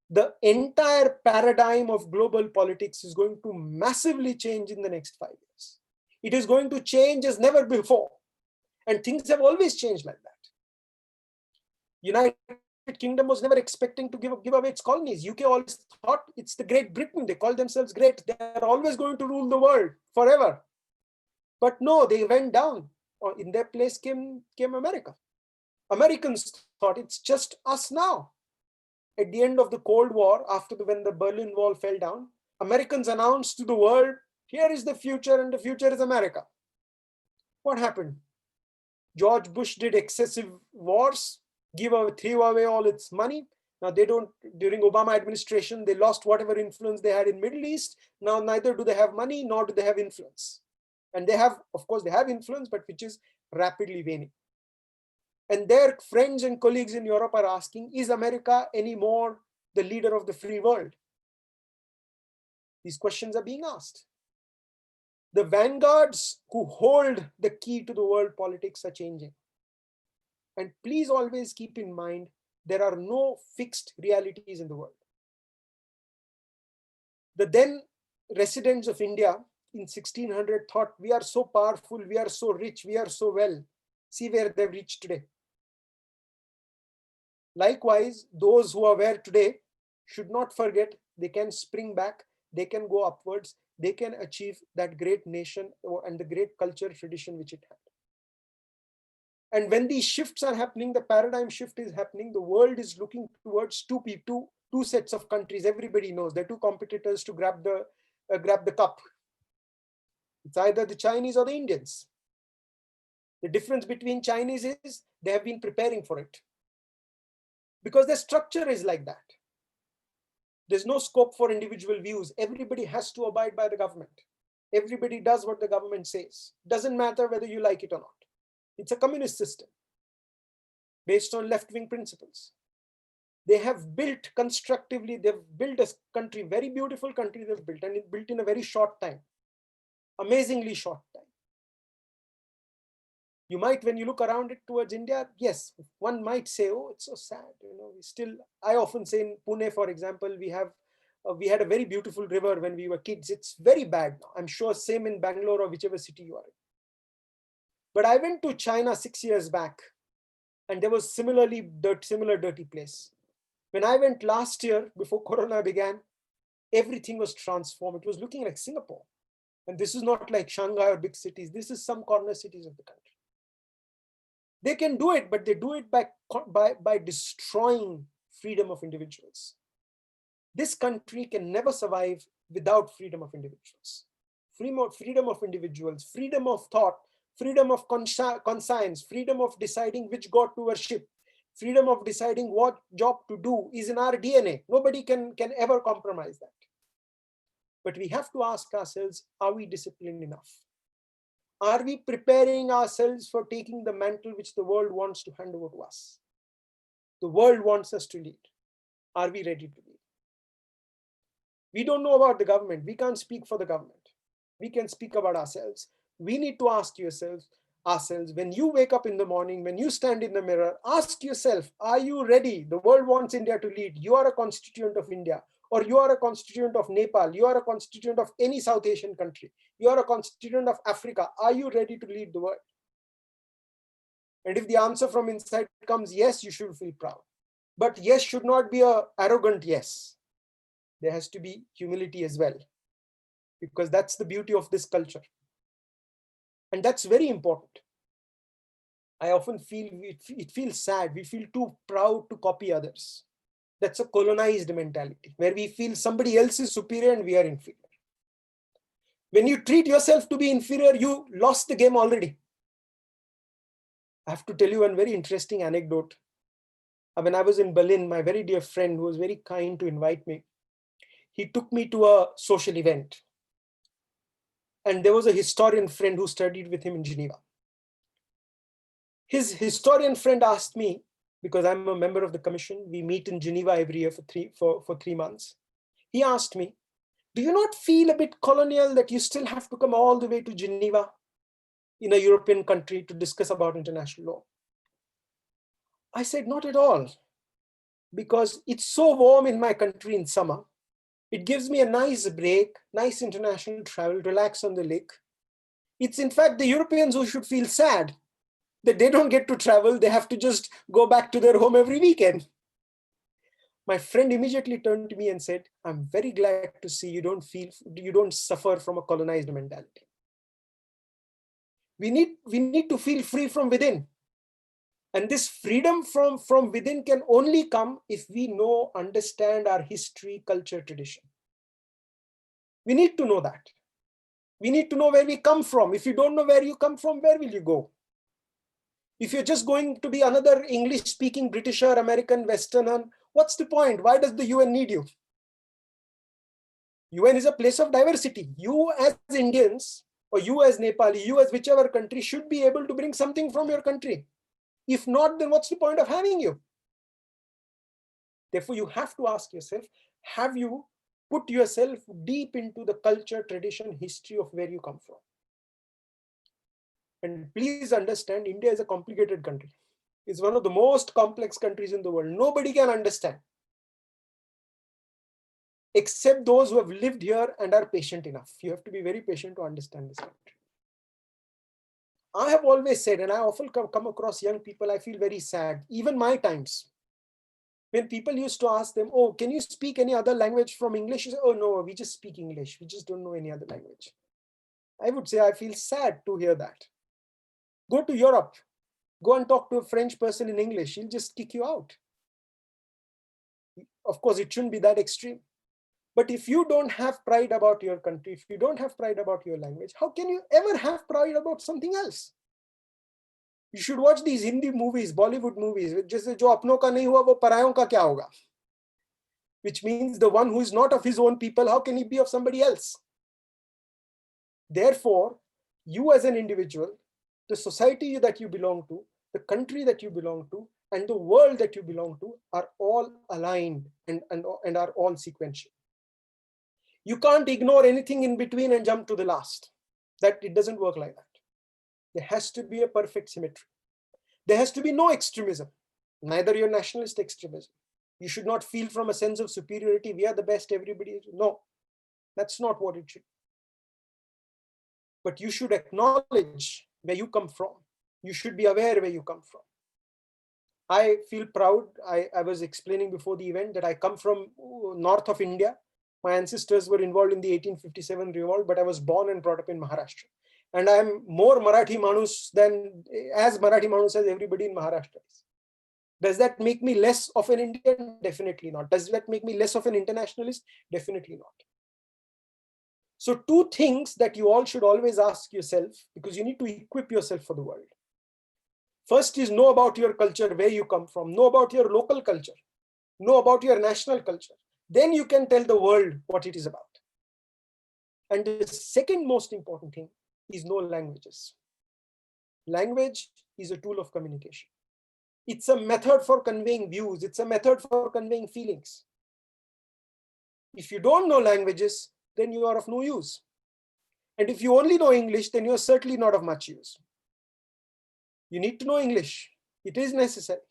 The entire paradigm of global politics is going to massively change in the next 5 years. It is going to change as never before. And things have always changed like that. United Kingdom was never expecting to give away its colonies. UK always thought it's the Great Britain. They call themselves great. They're always going to rule the world forever. But no, they went down. In their place came America. Americans thought it's just us now. At the end of the Cold War, when the Berlin Wall fell down, Americans announced to the world, here is the future and the future is America. What happened? George Bush did excessive wars, threw away all its money. Now during Obama administration, they lost whatever influence they had in Middle East. Now neither do they have money, nor do they have influence. And of course, they have influence, but which is rapidly waning. And their friends and colleagues in Europe are asking, is America anymore the leader of the free world? These questions are being asked. The vanguards who hold the key to the world politics are changing. And please always keep in mind, there are no fixed realities in the world. The then residents of India in 1600 thought, we are so powerful, we are so rich, we are so well. See where they've reached today. Likewise, those who are where today should not forget they can spring back, they can go upwards, they can achieve that great nation and the great culture tradition which it had. And when these shifts are happening, the paradigm shift is happening, the world is looking towards two sets of countries. Everybody knows there are two competitors to grab the cup. It's either the Chinese or the Indians. The difference between Chinese is they have been preparing for it, because their structure is like that. There's no scope for individual views. Everybody has to abide by the government. Everybody does what the government says. Doesn't matter whether you like it or not. It's a communist system based on left-wing principles. They have built constructively, they've built a country, very beautiful country they've built, and it built in a very short time, amazingly short time. You might, when you look around it towards India, yes, one might say, oh, it's so sad. I often say in Pune, for example, we had a very beautiful river when we were kids. It's very bad now. I'm sure same in Bangalore or whichever city you are in. But I went to China 6 years back, and there was similar dirty place. When I went last year, before Corona began, everything was transformed. It was looking like Singapore. And this is not like Shanghai or big cities. This is some corner cities of the country. They can do it, but they do it by destroying freedom of individuals. This country can never survive without freedom of individuals. Freedom of individuals, freedom of thought, freedom of conscience, freedom of deciding which God to worship, freedom of deciding what job to do is in our DNA. Nobody can ever compromise that. But we have to ask ourselves, are we disciplined enough? Are we preparing ourselves for taking the mantle which the world wants to hand over to us? The world wants us to lead. Are we ready to lead? We don't know about the government. We can't speak for the government. We can speak about ourselves. We need to ask ourselves, when you wake up in the morning, when you stand in the mirror, ask yourself, are you ready? The world wants India to lead. You are a constituent of India, or you are a constituent of Nepal. You are a constituent of any South Asian country. You are a constituent of Africa. Are you ready to lead the world? And if the answer from inside comes yes, you should feel proud. But yes should not be an arrogant yes. There has to be humility as well, because that's the beauty of this culture. And that's very important. I often feel it feels sad. We feel too proud to copy others. That's a colonized mentality where we feel somebody else is superior and we are inferior. When you treat yourself to be inferior, you lost the game already. I have to tell you one very interesting anecdote. When I was in Berlin, my very dear friend, who was very kind to invite me, he took me to a social event. And there was a historian friend who studied with him in Geneva. His historian friend asked me, because I'm a member of the commission, we meet in Geneva every year for 3 months. He asked me, do you not feel a bit colonial that you still have to come all the way to Geneva in a European country to discuss about international law? I said, not at all, because it's so warm in my country in summer. It gives me a nice break, nice international travel, relax on the lake. It's in fact the Europeans who should feel sad that they don't get to travel. They have to just go back to their home every weekend. My friend immediately turned to me and said, I'm very glad to see you don't suffer from a colonized mentality. We need to feel free from within. And this freedom from within can only come if we understand our history, culture, tradition. We need to know that. We need to know where we come from. If you don't know where you come from, where will you go? If you're just going to be another English-speaking Britisher, American, Westerner, what's the point? Why does the UN need you? UN is a place of diversity. You as Indians, or you as Nepali, you as whichever country should be able to bring something from your country. If not, then what's the point of having you? Therefore, you have to ask yourself, have you put yourself deep into the culture, tradition, history of where you come from? And please understand, India is a complicated country. It's one of the most complex countries in the world. Nobody can understand, except those who have lived here and are patient enough. You have to be very patient to understand this country. I have always said, and I often come across young people, I feel very sad, even my times, when people used to ask them, oh, can you speak any other language from English? You say, oh no, we just speak English. We just don't know any other language. I would say I feel sad to hear that. Go to Europe, go and talk to a French person in English. He'll just kick you out. Of course, it shouldn't be that extreme. But if you don't have pride about your country, if you don't have pride about your language, how can you ever have pride about something else? You should watch these Hindi movies, Bollywood movies, जैसे जो अपनों का नहीं हुआ वो परायों का क्या होगा? Which means the one who is not of his own people, how can he be of somebody else? Therefore, you as an individual, the society that you belong to, the country that you belong to, and the world that you belong to are all aligned and are all sequential. You can't ignore anything in between and jump to the last. That it doesn't work like that. There has to be a perfect symmetry. There has to be no extremism, neither your nationalist extremism. You should not feel from a sense of superiority, we are the best, everybody is. No, that's not what it should be. But you should acknowledge where you come from. You should be aware where you come from. I feel proud. I was explaining before the event that I come from north of India. My ancestors were involved in the 1857 revolt, but I was born and brought up in Maharashtra. And I am more Marathi Manus than as Marathi Manus as everybody in Maharashtra is. Does that make me less of an Indian? Definitely not. Does that make me less of an internationalist? Definitely not. So two things that you all should always ask yourself, because you need to equip yourself for the world. First is know about your culture, where you come from, know about your local culture, know about your national culture. Then you can tell the world what it is about. And the second most important thing is know languages. Language is a tool of communication. It's a method for conveying views. It's a method for conveying feelings. If you don't know languages, then you are of no use. And if you only know English, then you are certainly not of much use. You need to know English. It is necessary.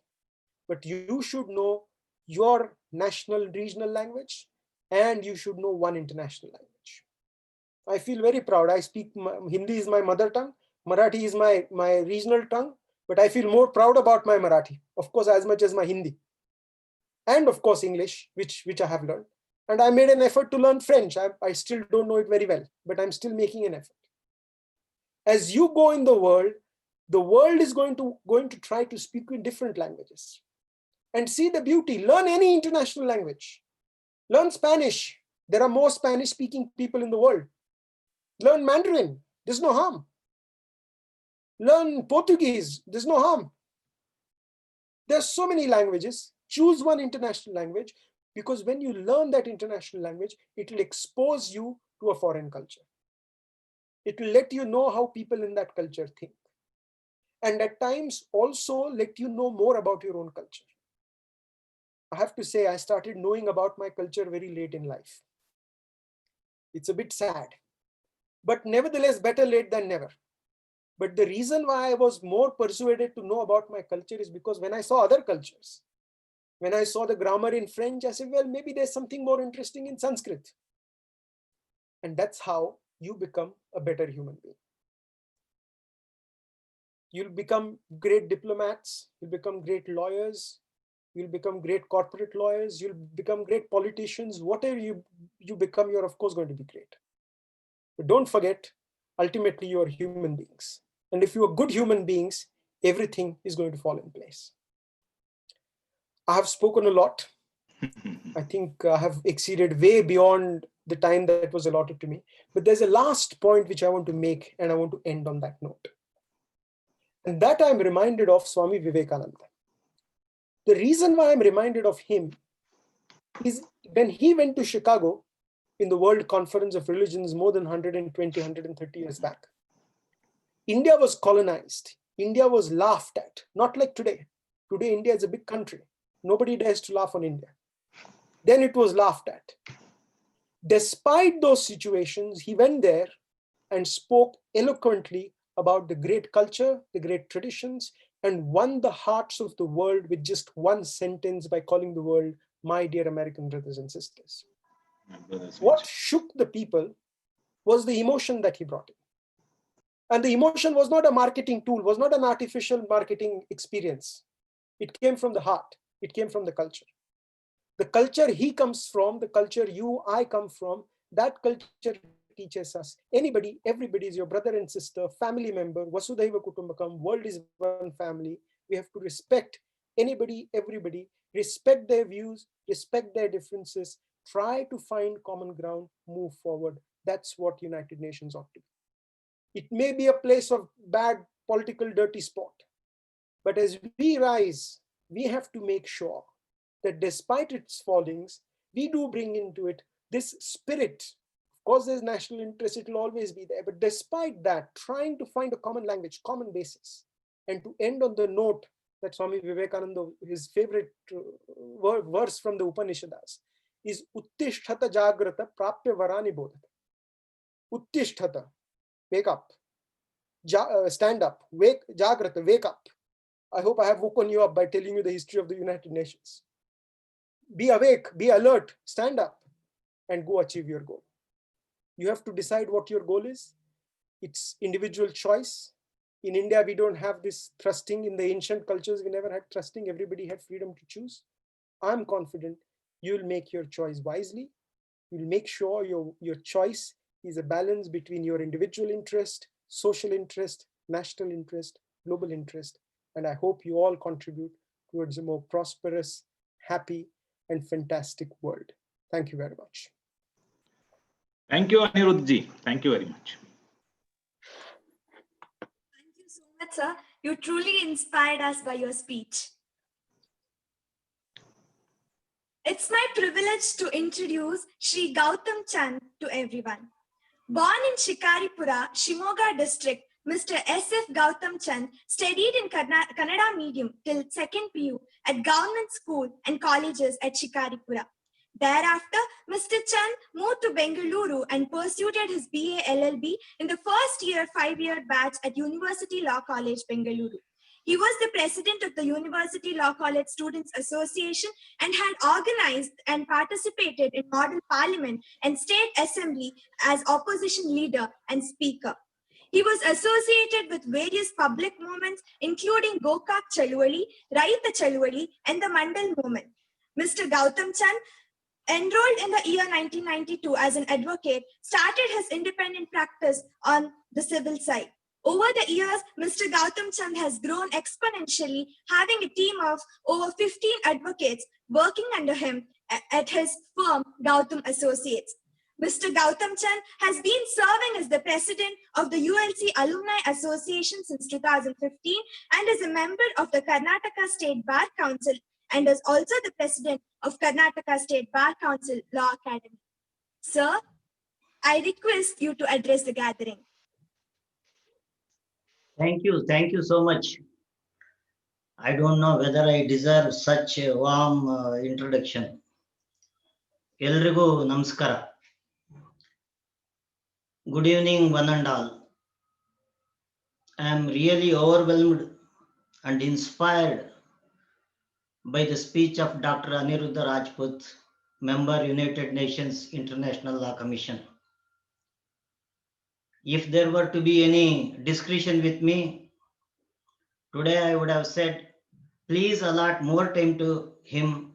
But you should know your national, regional language, and you should know one international language. I feel very proud. I speak, Hindi is my mother tongue. Marathi is my regional tongue, but I feel more proud about my Marathi, of course, as much as my Hindi. And of course, English, which I have learned. And I made an effort to learn French. I still don't know it very well, but I'm still making an effort. As you go in the world is going to try to speak in different languages. And see the beauty. Learn any international language. Learn Spanish. There are more Spanish-speaking people in the world. Learn Mandarin. There's no harm. Learn Portuguese. There's no harm. There's so many languages. Choose one international language, because when you learn that international language, it will expose you to a foreign culture. It will let you know how people in that culture think. And at times also let you know more about your own culture. I have to say, I started knowing about my culture very late in life. It's a bit sad, but nevertheless, better late than never. But the reason why I was more persuaded to know about my culture is because when I saw other cultures, when I saw the grammar in French, I said, well, maybe there's something more interesting in Sanskrit. And that's how you become a better human being. You'll become great diplomats, you'll become great lawyers, you'll become great corporate lawyers, you'll become great politicians. Whatever you become, you're of course going to be great. But don't forget, ultimately you are human beings. And if you are good human beings, everything is going to fall in place. I have spoken a lot. I think I have exceeded way beyond the time that was allotted to me. But there's a last point which I want to make, and I want to end on that note. And that I'm reminded of Swami Vivekananda. The reason why I'm reminded of him is when he went to Chicago in the World Conference of Religions more than 120, 130 years back. India was colonized. India was laughed at, not like today. Today, India is a big country. Nobody dares to laugh on India. Then it was laughed at. Despite those situations, he went there and spoke eloquently about the great culture, the great traditions, and won the hearts of the world with just one sentence by calling the world, my dear American brothers and sisters. My brothers and What sisters. shook the people was the emotion that he brought in. And the emotion was not a marketing tool, was not an artificial marketing experience. It came from the heart. It came from the culture. The culture he comes from, the culture you, I come from, that culture teaches us. Anybody, everybody is your brother and sister, family member, Vasudhaiva Kutumbakam, world is one family. We have to respect anybody, everybody, respect their views, respect their differences, try to find common ground, move forward. That's what United Nations ought to be. It may be a place of bad political dirty spot, but as we rise, we have to make sure that despite its fallings, we do bring into it this spirit. Of course, there's national interest, it will always be there, but despite that, trying to find a common language, common basis, and to end on the note that Swami Vivekananda, his favorite verse from the Upanishads, is Uttishtata Jagrata Prapya Varani Bodhata. Uttishtata, wake up. Stand up, wake, Jagrata, wake up. I hope I have woken you up by telling you the history of the United Nations. Be awake, be alert, stand up and go achieve your goal. You have to decide what your goal is. It's individual choice. In India, we don't have this trusting. In the ancient cultures, we never had trusting. Everybody had freedom to choose. I'm confident you'll make your choice wisely. You'll make sure your choice is a balance between your individual interest, social interest, national interest, global interest. And I hope you all contribute towards a more prosperous, happy, and fantastic world. Thank you very much. Thank you, Anirudhji. Thank you very much. Thank you so much, sir. You truly inspired us by your speech. It's my privilege to introduce Sri Gautam Chand to everyone. Born in Shikaripura, Shimoga district, Mr. S.F. Gautam Chand studied in Kannada medium till 2nd PU at government school and colleges at Shikaripura. Thereafter, Mr. Chand moved to Bengaluru and pursued his BA LLB in the first year 5-year batch at University Law College, Bengaluru. He was the president of the University Law College Students Association and had organized and participated in Model Parliament and State Assembly as opposition leader and speaker. He was associated with various public movements, including Gokak Chalwali, Raita Chalwali, and the Mandal movement. Mr. Gautam Chand, enrolled in the year 1992 as an advocate, started his independent practice on the civil side. Over the years, Mr. Gautam Chand has grown exponentially, having a team of over 15 advocates working under him at his firm, Gautam Associates. Mr. Gautam Chand has been serving as the president of the ULC Alumni Association since 2015 and is a member of the Karnataka State Bar Council and is also the president of Karnataka State Bar Council Law Academy. Sir, I request you to address the gathering. Thank you so much. I don't know whether I deserve such a warm introduction. Elrigu namaskara. Good evening, one and all. I am really overwhelmed and inspired by the speech of Dr. Aniruddha Rajput, member United Nations International Law Commission. If there were to be any discretion with me, today I would have said, please allot more time to him,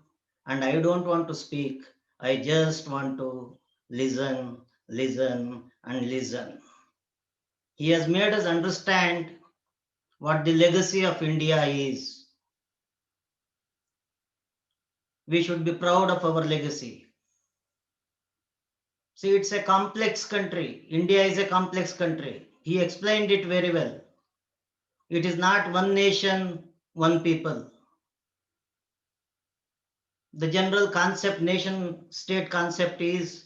and I don't want to speak. I just want to listen, listen, and listen. He has made us understand what the legacy of India is. We should be proud of our legacy. See, it's a complex country. India is a complex country. He explained it very well. It is not one nation, one people. The general concept, nation state concept is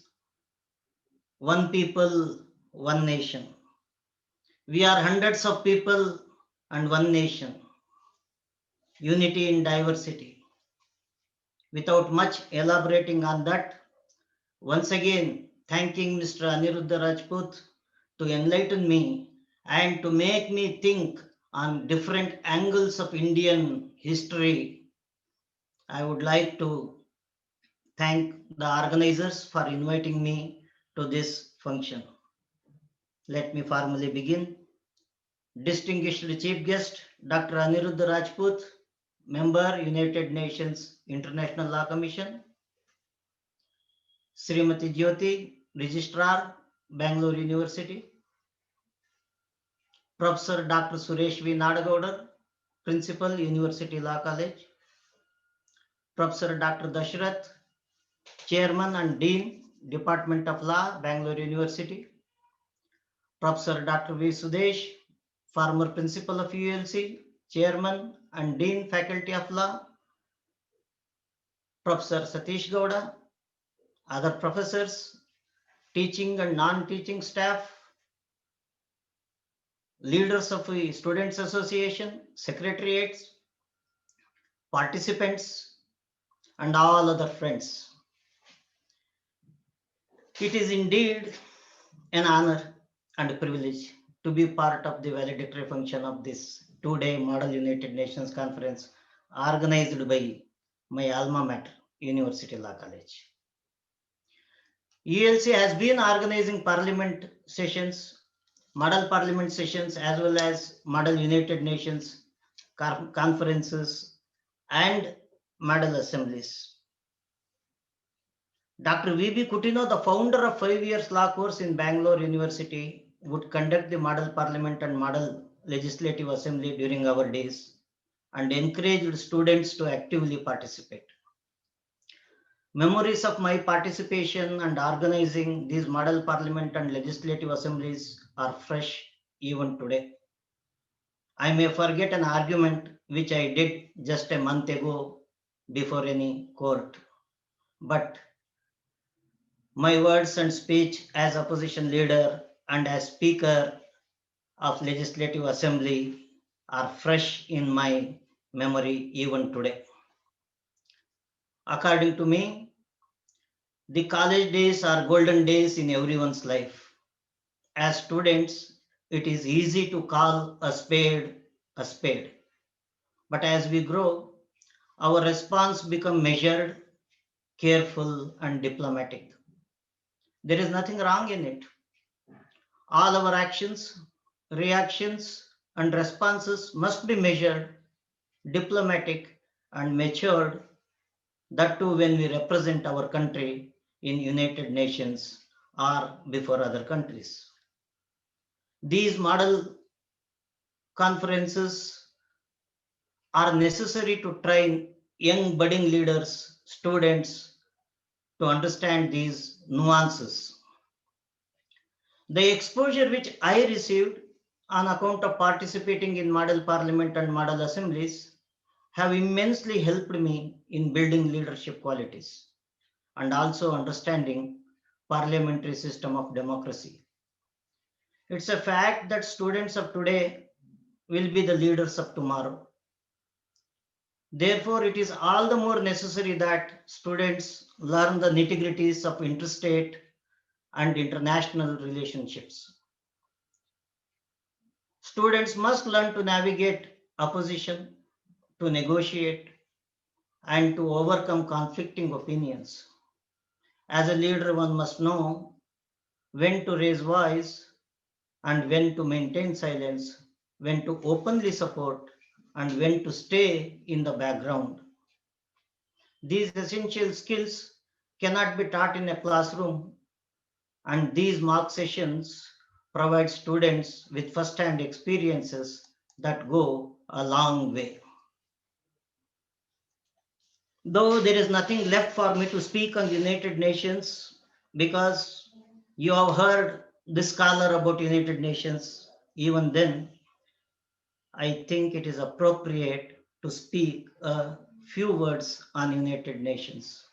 one people, one nation. We are hundreds of people and one nation. Unity in diversity. Without much elaborating on that, once again, thanking Mr. Aniruddha Rajput to enlighten me and to make me think on different angles of Indian history, I would like to thank the organizers for inviting me to this function. Let me formally begin. Distinguished Chief Guest, Dr. Aniruddha Rajput, Member, United Nations International Law Commission, Srimati Jyoti, Registrar, Bangalore University, Professor Dr. Suresh V. Nadagoudar, Principal, University Law College, Professor Dr. Dashrath, Chairman and Dean, Department of Law, Bangalore University, Professor Dr. V. Sudesh, former Principal of ULC, Chairman and Dean, Faculty of Law, Professor Satish Gowda, other professors, teaching and non-teaching staff, leaders of the Students Association, secretariats, participants, and all other friends. It is indeed an honor and a privilege to be part of the valedictory function of this two-day Model United Nations Conference organized by my alma mater, University Law College. ULC has been organizing parliament sessions, model parliament sessions, as well as Model United Nations conferences and model assemblies. Dr. V.B. Kutino, the founder of 5 years law course in Bangalore University, would conduct the model parliament and model legislative assembly during our days and encouraged students to actively participate. Memories of my participation and organizing these model parliament and legislative assemblies are fresh even today. I may forget an argument which I did just a month ago before any court, but my words and speech as opposition leader and as speaker of legislative assembly are fresh in my memory even today. According to me, the college days are golden days in everyone's life. As students, it is easy to call a spade a spade. But as we grow, our response becomes measured, careful, and diplomatic. There is nothing wrong in it. All our actions, reactions, and responses must be measured, diplomatic, and matured, that too when we represent our country in United Nations or before other countries. These model conferences are necessary to train young budding leaders, students, to understand these nuances. The exposure which I received on account of participating in model parliament and model assemblies have immensely helped me in building leadership qualities and also understanding parliamentary system of democracy. It's a fact that students of today will be the leaders of tomorrow. Therefore, it is all the more necessary that students learn the nitty-gritties of interstate and international relationships. Students must learn to navigate opposition, to negotiate, and to overcome conflicting opinions. As a leader, one must know when to raise voice and when to maintain silence, when to openly support and when to stay in the background. These essential skills cannot be taught in a classroom, and these mock sessions provide students with first-hand experiences that go a long way. Though there is nothing left for me to speak on United Nations, because you have heard this scholar about United Nations, even then, I think it is appropriate to speak a few words on United Nations.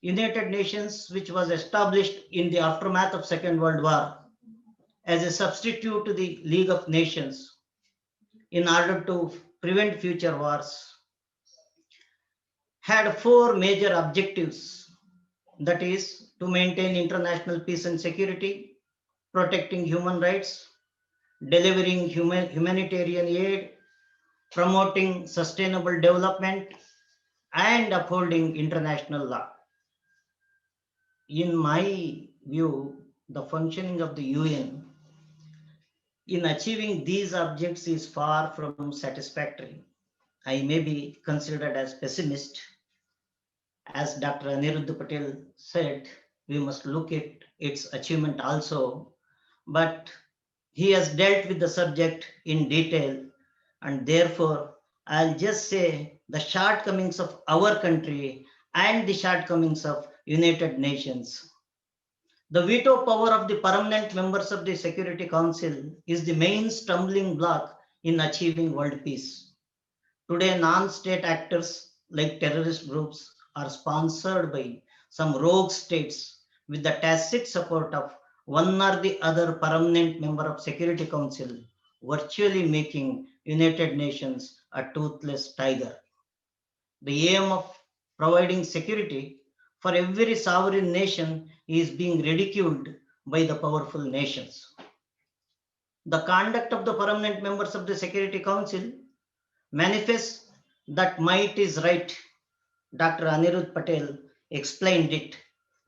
United Nations, which was established in the aftermath of Second World War as a substitute to the League of Nations in order to prevent future wars, had 4 major objectives, that is, to maintain international peace and security, protecting human rights, delivering humanitarian aid, promoting sustainable development, and upholding international law. In my view, the functioning of the UN in achieving these objectives is far from satisfactory. I may be considered as pessimist. As Dr. Aniruddha Patel said, we must look at its achievement also, but he has dealt with the subject in detail, and therefore I'll just say the shortcomings of our country and the shortcomings of United Nations. The veto power of the permanent members of the Security Council is the main stumbling block in achieving world peace. Today, non-state actors like terrorist groups are sponsored by some rogue states with the tacit support of one or the other permanent member of Security Council, virtually making United Nations a toothless tiger. The aim of providing security for every sovereign nation is being ridiculed by the powerful nations. The conduct of the permanent members of the Security Council manifests that might is right. Dr. Anirudh Patel explained it.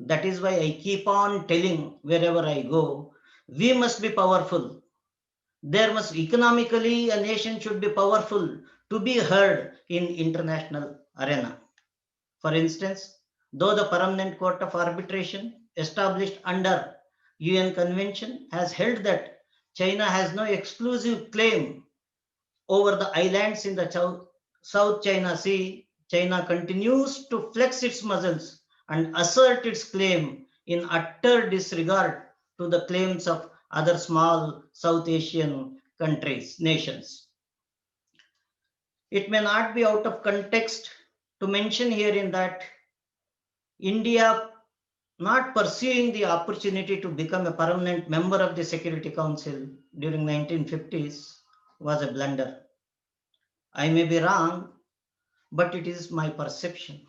That is why I keep on telling wherever I go, we must be powerful. There must economically, a nation should be powerful to be heard in international arena. For instance, though the Permanent Court of Arbitration established under UN Convention has held that China has no exclusive claim over the islands in the South China Sea, China continues to flex its muscles and assert its claim in utter disregard to the claims of other small South Asian nations. It may not be out of context to mention herein that India not pursuing the opportunity to become a permanent member of the Security Council during 1950s was a blunder. I may be wrong, but it is my perception.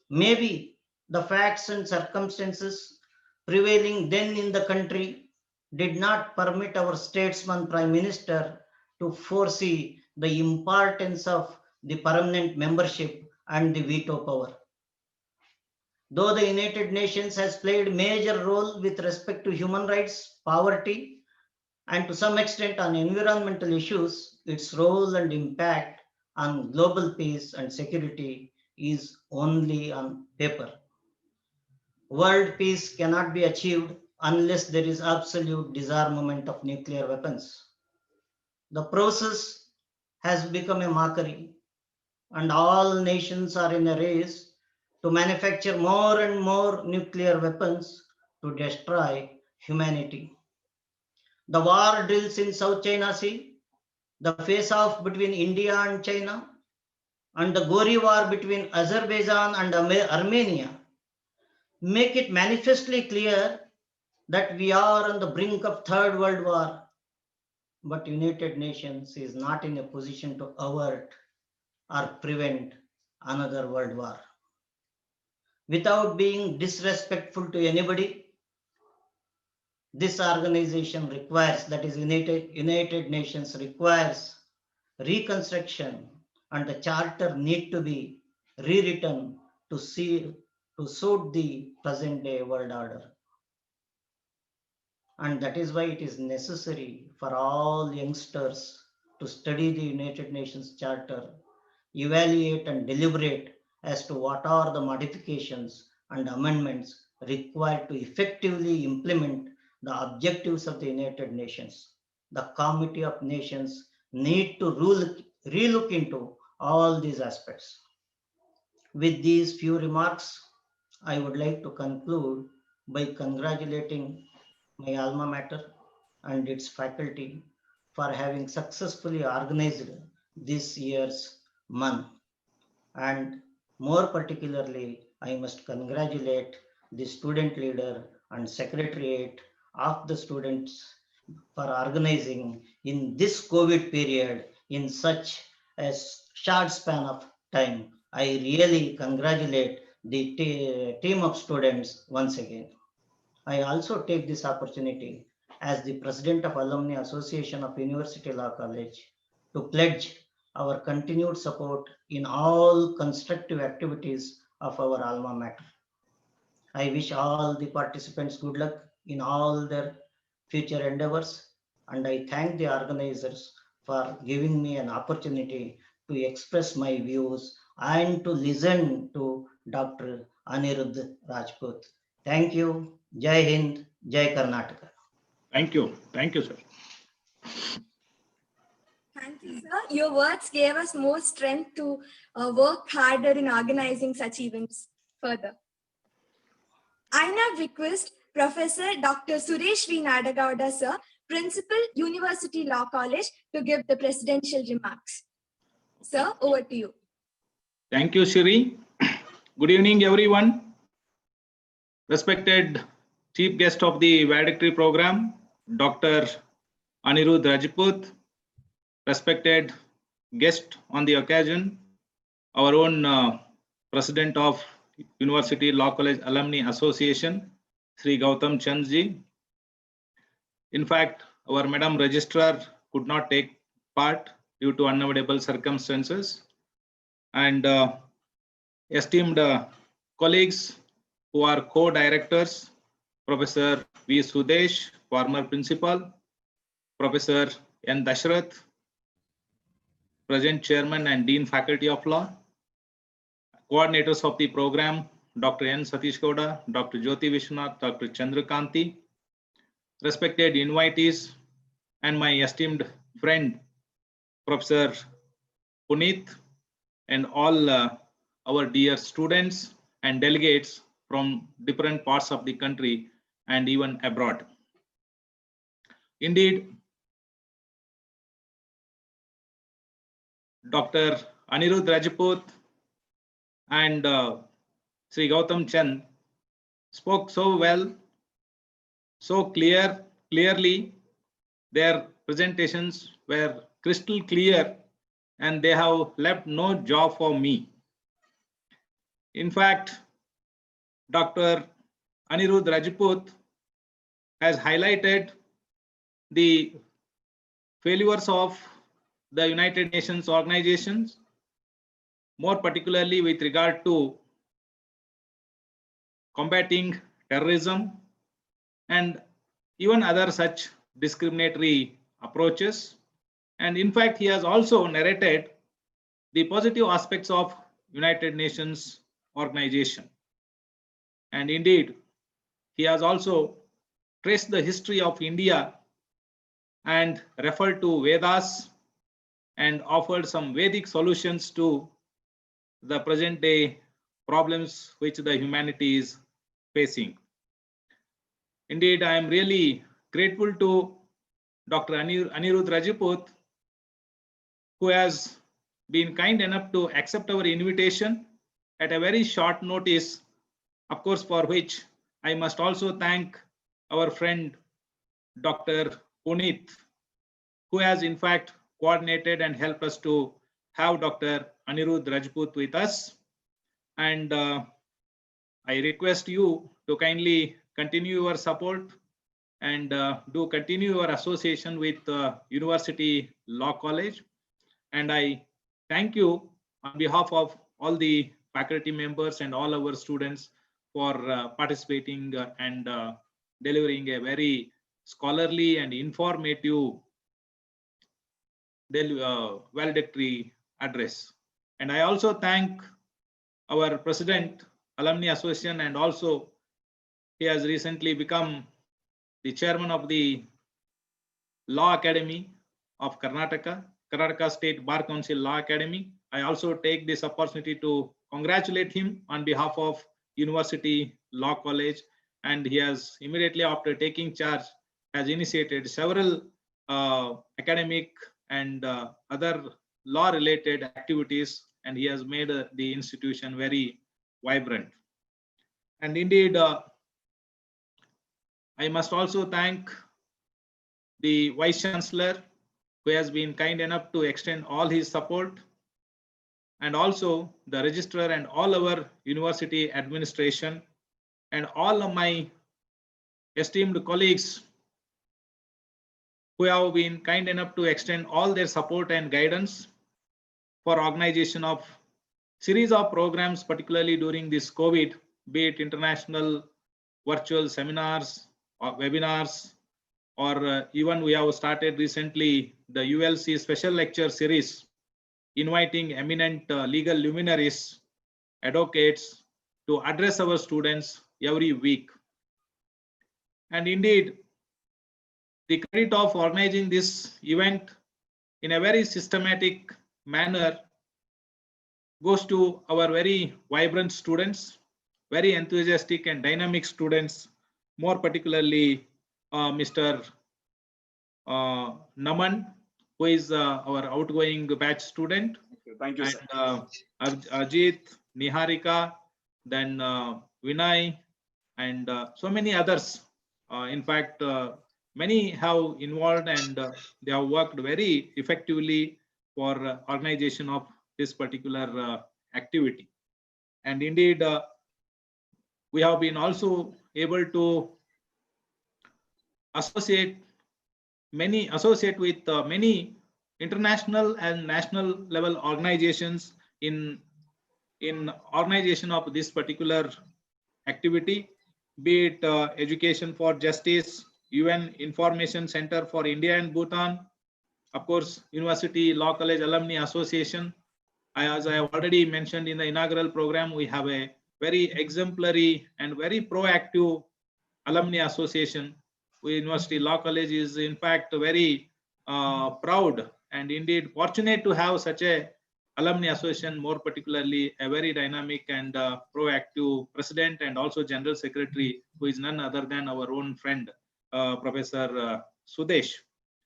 Maybe the facts and circumstances prevailing then in the country did not permit our statesman prime minister to foresee the importance of the permanent membership and the veto power. Though the United Nations has played a major role with respect to human rights, poverty, and to some extent on environmental issues, its role and impact on global peace and security is only on paper. World peace cannot be achieved unless there is absolute disarmament of nuclear weapons. The process has become a mockery, and all nations are in a race to manufacture more and more nuclear weapons to destroy humanity. The war drills in South China Sea, the face-off between India and China, and the gory war between Azerbaijan and Armenia make it manifestly clear that we are on the brink of Third World War. But United Nations is not in a position to avert or prevent another world war. Without being disrespectful to anybody, this organization requires, that is United Nations requires reconstruction, and the charter need to be rewritten to suit the present day world order. And that is why it is necessary for all youngsters to study the United Nations Charter, evaluate and deliberate as to what are the modifications and amendments required to effectively implement the objectives of the United Nations. The Committee of Nations need to relook into all these aspects. With these few remarks, I would like to conclude by congratulating my alma mater and its faculty for having successfully organized this year's MUN. And more particularly, I must congratulate the student leader and secretariat of the students for organizing in this COVID period in such a short span of time. I really congratulate the team of students once again. I also take this opportunity as the President of Alumni Association of University Law College to pledge our continued support in all constructive activities of our alma mater. I wish all the participants good luck in all their future endeavors, and I thank the organizers for giving me an opportunity to express my views and to listen to Dr. Anirudh Rajput. Thank you. Jai Hind, Jai Karnataka. Thank you. Thank you, sir. Thank you, sir. Your words gave us more strength to work harder in organizing such events further. I now request Professor Dr. Suresh V. Nadagowda, sir, Principal, University Law College, to give the presidential remarks. Sir, over to you. Thank you, Shri. Good evening, everyone. Respected Chief Guest of the Valedictory Program, Dr. Anirudh Rajput. Respected guest on the occasion, our own President of University Law College Alumni Association, Sri Gautam Chandji. In fact, our Madam Registrar could not take part due to unavoidable circumstances. And esteemed colleagues who are co-directors, Professor V. Sudesh, former principal, Professor N. Dashrath, present chairman and dean faculty of law, coordinators of the program, Dr. N. Satish Gowda, Dr. Jyoti Vishwanath, Dr. Chandrakanti, respected invitees, and my esteemed friend, Professor Puneet, and all our dear students and delegates from different parts of the country and even abroad. Indeed, Dr. Anirudh Rajput and Sri Gautam Chand spoke so well, so clearly. Their presentations were crystal clear, and they have left no job for me. In fact, Dr. Anirudh Rajput has highlighted the failures of the United Nations organizations, more particularly with regard to combating terrorism and even other such discriminatory approaches. And in fact, he has also narrated the positive aspects of United Nations organization. And indeed, he has also traced the history of India and referred to Vedas and offered some Vedic solutions to the present day problems which the humanity is facing. Indeed, I am really grateful to Dr. Anirudh Rajput, who has been kind enough to accept our invitation at a very short notice, of course, for which I must also thank our friend Dr. Puneet, who has in fact coordinated and helped us to have Dr. Anirudh Rajput with us. And I request you to kindly continue your support and do continue your association with University Law College. And I thank you on behalf of all the faculty members and all our students for participating and delivering a very scholarly and informative valedictory address. And I also thank our President, Alumni Association, and also he has recently become the chairman of the Law Academy of Karnataka, Karnataka State Bar Council Law Academy. I also take this opportunity to congratulate him on behalf of University Law College, and he has immediately after taking charge has initiated several academic and other law related activities, and he has made the institution very vibrant. And indeed, I must also thank the Vice Chancellor, who has been kind enough to extend all his support, and also the Registrar and all our university administration, and all of my esteemed colleagues who have been kind enough to extend all their support and guidance for organization of series of programs, particularly during this COVID, be it international virtual seminars or webinars, or even we have started recently the ULC special lecture series, inviting eminent legal luminaries, advocates to address our students every week. And indeed, the credit of organizing this event in a very systematic manner goes to our very vibrant students, very enthusiastic and dynamic students, more particularly Mr. Naman, who is our outgoing batch student. Thank you, and sir. Ajit, Niharika, then Vinay, and so many others. In fact, many have involved and they have worked very effectively for organization of this particular activity. And indeed, we have been also able to associate with many international and national level organizations in organization of this particular activity, be it Education for Justice, UN Information Center for India and Bhutan, of course, University Law College Alumni Association. As I have already mentioned in the inaugural program, we have a very exemplary and very proactive alumni association. University Law College is in fact very proud and indeed fortunate to have such a alumni association, more particularly a very dynamic and proactive president and also general secretary, who is none other than our own friend, Professor Sudesh.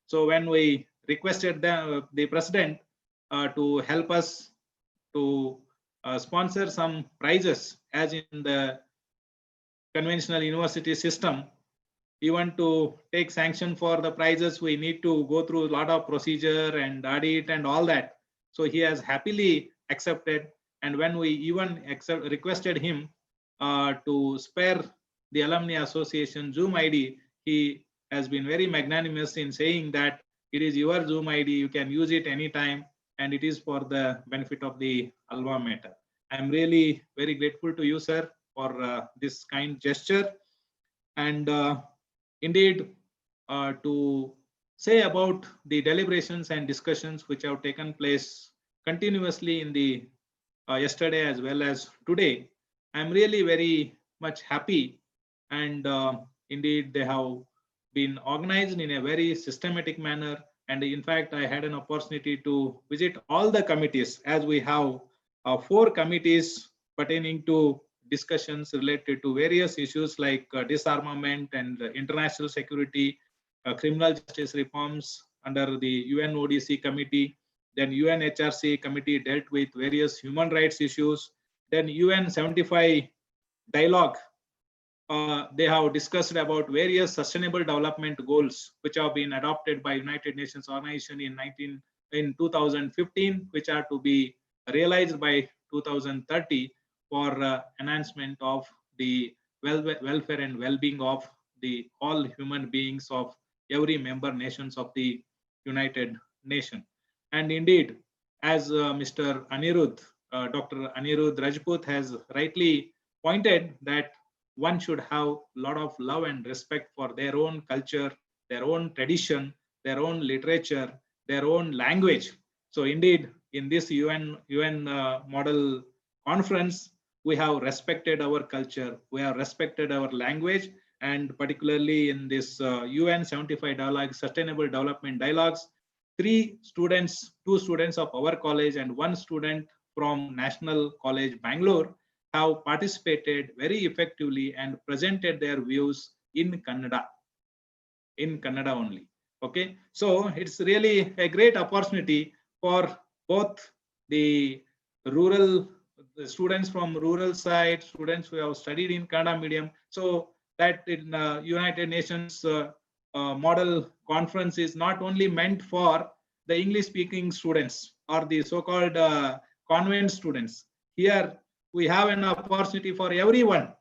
So when we requested the president to help us to sponsor some prizes, as in the conventional university system, even to take sanction for the prizes, we need to go through a lot of procedure and audit and all that. So he has happily accepted. And when we even requested him to spare the Alumni Association Zoom ID, he has been very magnanimous in saying that it is your Zoom ID, you can use it anytime, and it is for the benefit of the alma mater. I'm really very grateful to you, sir, for this kind gesture. And indeed, to say about the deliberations and discussions which have taken place continuously in the yesterday as well as today, I'm really very much happy. And indeed, they have been organized in a very systematic manner. And in fact, I had an opportunity to visit all the committees, as we have 4 committees pertaining to discussions related to various issues like disarmament and international security, criminal justice reforms under the UNODC committee. Then UNHRC committee dealt with various human rights issues. Then UN 75 dialogue, they have discussed about various sustainable development goals which have been adopted by United Nations Organization in 2015, which are to be realized by 2030 for enhancement of the welfare and well-being of the all human beings of every member nations of the United Nations. And indeed, as Mr. Anirudh, Dr. Anirudh Rajput has rightly pointed, that one should have a lot of love and respect for their own culture, their own tradition, their own literature, their own language. So indeed, in this UN model conference, we have respected our culture, we have respected our language, and particularly in this UN 75 dialogue, sustainable development dialogues, 2 students of our college and 1 student from National College Bangalore have participated very effectively and presented their views in Kannada only. Okay, so it's really a great opportunity for both the students from rural side, students who have studied in Kannada medium. So that in United Nations model conference is not only meant for the English speaking students or the so-called convent students. Here we have an opportunity for everyone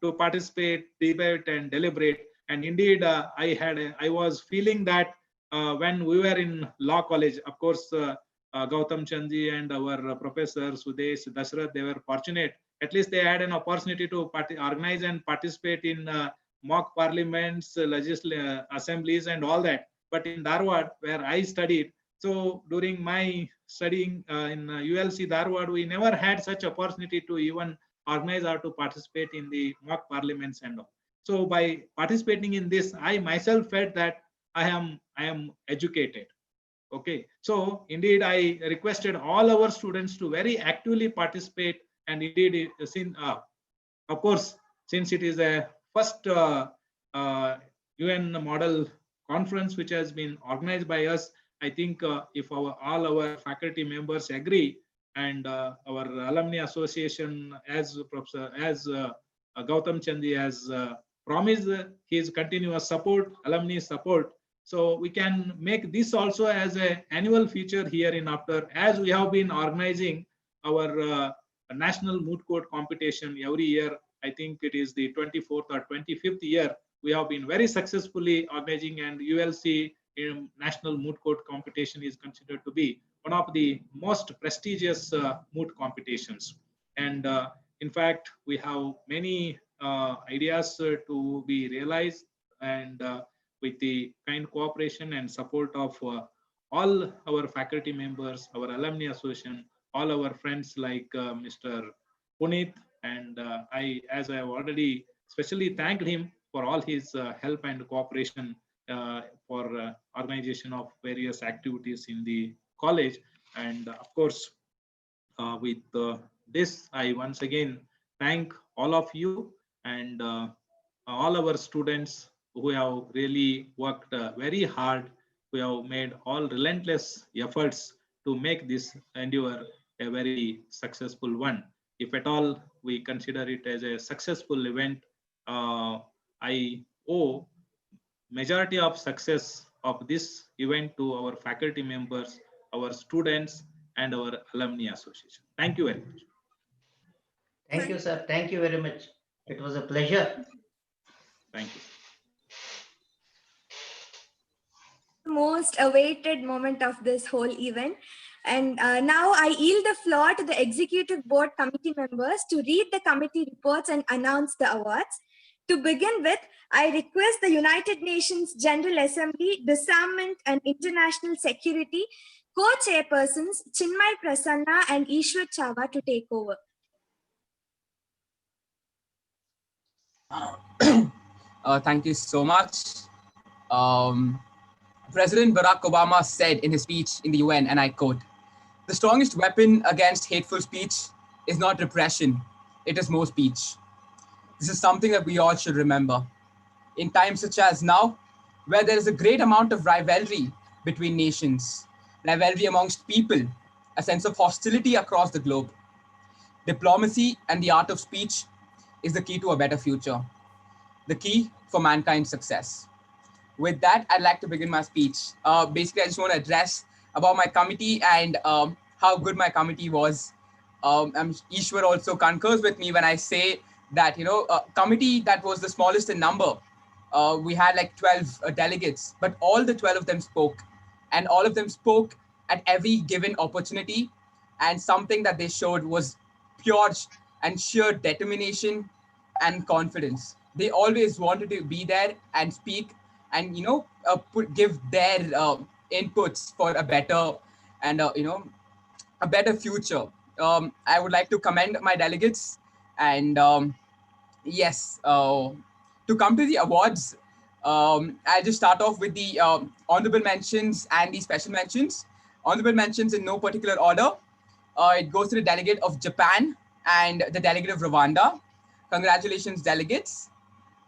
to participate, debate and deliberate. And indeed, I was feeling that when we were in law college, of course, Gautam Chandji and our professor Sudesh Dashrath, they were fortunate. At least they had an opportunity to organize and participate in mock parliaments, legislative assemblies, and all that. But in Dharwad, where I studied, so during my studying in ULC Dharwad, we never had such opportunity to even organize or to participate in the mock parliaments and all. So by participating in this, I myself felt that I am educated. Okay, so indeed I requested all our students to very actively participate, and indeed, of course, since it is a first UN model conference which has been organized by us, I think if all our faculty members agree, and our alumni association, as Gautam Chandi has promised his continuous support, alumni support, so we can make this also as an annual feature here in after, as we have been organizing our national moot court competition every year. I think it is the 24th or 25th year we have been very successfully organizing, and ULC national moot court competition is considered to be one of the most prestigious moot competitions. And in fact, we have many ideas to be realized, and with the kind cooperation and support of all our faculty members, our alumni association, all our friends like Mr. Puneet, and as I have already specially thanked him for all his help and cooperation for organization of various activities in the college. And of course, with this, I once again thank all of you and all our students who have really worked very hard, who have made all relentless efforts to make this endeavor a very successful one. If at all we consider it as a successful event, I owe majority of success of this event to our faculty members, our students, and our alumni association. Thank you very much. Thank you, sir. Thank you very much. It was a pleasure. Thank you. Most awaited moment of this whole event. And now I yield the floor to the executive board committee members to read the committee reports and announce the awards. To begin with, I request the United Nations General Assembly, Disarmament and International Security co-chairpersons Chinmay Prasanna and Ishwar Chava to take over. Thank you so much. President Barack Obama said in his speech in the UN, and I quote, "The strongest weapon against hateful speech is not repression, it is more speech." This is something that we all should remember. In times such as now, where there is a great amount of rivalry between nations, rivalry amongst people, a sense of hostility across the globe, diplomacy and the art of speech is the key to a better future, the key for mankind's success. With that, I'd like to begin my speech. Basically, I just want to address about my committee and how good my committee was. Ishwar also concurs with me when I say that, committee that was the smallest in number, we had like 12 delegates, but all the 12 of them spoke, and all of them spoke at every given opportunity. And something that they showed was pure and sheer determination and confidence. They always wanted to be there and speak and give their inputs for a better and a better future. I would like to commend my delegates, and yes, to come to the awards, I'll just start off with the honorable mentions and the special mentions. Honorable mentions in no particular order. It goes to the delegate of Japan and the delegate of Rwanda. Congratulations, delegates.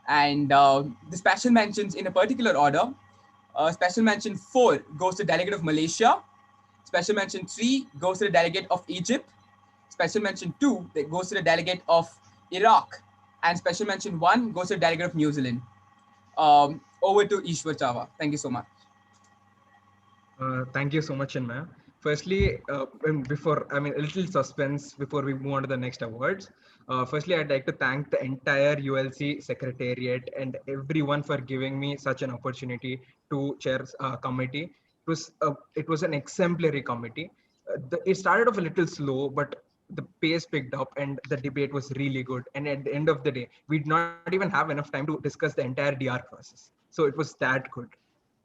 And the special mentions in a particular order. Special mention 4 goes to the delegate of Malaysia. Special mention 3 goes to the delegate of Egypt. Special mention 2 that goes to the delegate of Iraq. And special mention 1 goes to the delegate of New Zealand. Over to Ishwar Chava. Thank you so much. Thank you so much, Chinmay. Firstly, a little suspense before we move on to the next awards. Firstly, I'd like to thank the entire ULC secretariat and everyone for giving me such an opportunity to chair committee. It was an exemplary committee. It started off a little slow, but the pace picked up and the debate was really good. And at the end of the day, we did not even have enough time to discuss the entire DR process. So it was that good.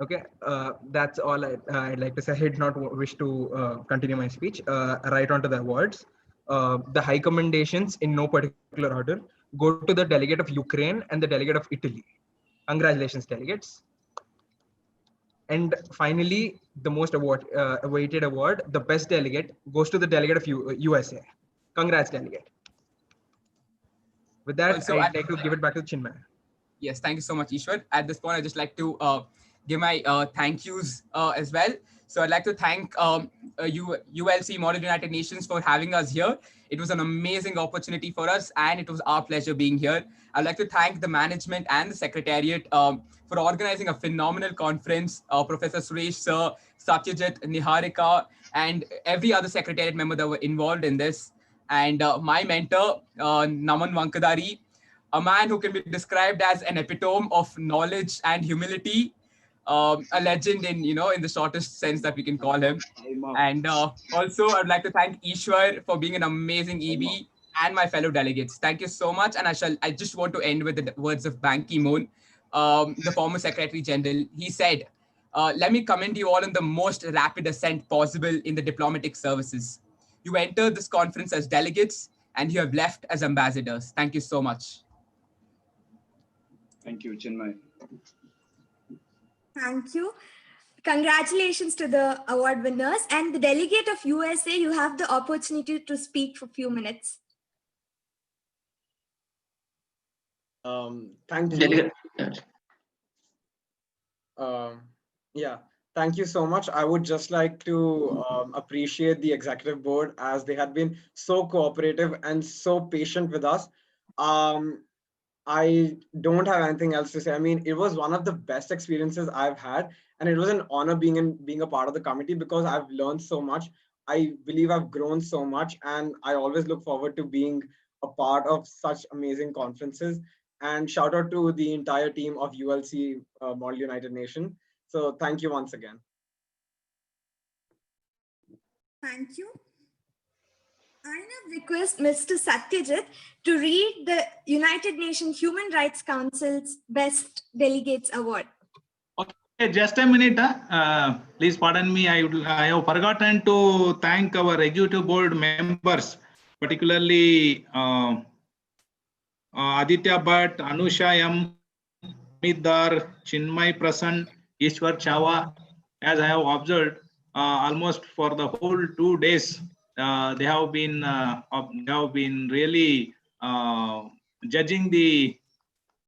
Okay, that's all I'd like to say. I did not wish to continue my speech. Right on to the awards. The high commendations in no particular order go to the delegate of Ukraine and the delegate of Italy. Congratulations, delegates. And finally, the most awaited award, the best delegate, goes to the delegate of USA. Congrats, delegate. With that, Also, I'd like to give it back to Chinmay. Yes, thank you so much, Ishwar. At this point, I'd just like to give my thank yous as well. So I'd like to thank ULC, Model United Nations, for having us here. It was an amazing opportunity for us, and it was our pleasure being here. I'd like to thank the management and the secretariat for organizing a phenomenal conference. Professor Suresh Sir, Satyajit, Niharika, and every other secretariat member that were involved in this. And my mentor, Naman Vankadari, a man who can be described as an epitome of knowledge and humility, a legend in the shortest sense that we can call him. And also, I'd like to thank Ishwar for being an amazing EB and my fellow delegates. Thank you so much. And I just want to end with the words of Ban Ki-moon, the former Secretary General. He said, "Let me commend you all in the most rapid ascent possible in the diplomatic services. You entered this conference as delegates, and you have left as ambassadors. Thank you so much." Thank you, Chinmay. Thank you. Congratulations to the award winners. And the delegate of USA, you have the opportunity to speak for a few minutes. Thank you. Delegate. Yeah, thank you so much. I would just like to appreciate the executive board as they had been so cooperative and so patient with us. I don't have anything else to say. I mean, it was one of the best experiences I've had, and it was an honor being a part of the committee because I've learned so much. I believe I've grown so much, and I always look forward to being a part of such amazing conferences. And shout out to the entire team of ULC Model United Nation. So thank you once again. Thank you. I now request Mr. Satyajit to read the United Nations Human Rights Council's Best Delegates Award. Okay, just a minute. Please pardon me. I have forgotten to thank our executive board members, particularly Aditya Bhatt, Anusha M, Midar, Chinmay Prasann, Ishwar Chava. As I have observed, almost for the whole 2 days, they have been really judging the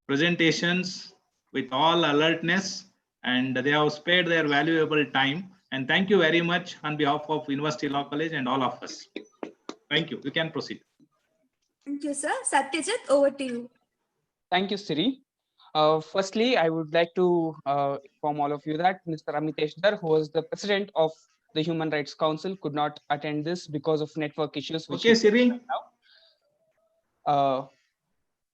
presentations with all alertness, and they have spared their valuable time. And thank you very much on behalf of University Law College and all of us. Thank you. You can proceed. Thank you, sir. Satyajit, over to you. Thank you, Siri. Firstly, I would like to inform all of you that Mr. Amitesh Dar, who was the president of the Human Rights Council, could not attend this because of network issues. Okay, Siri.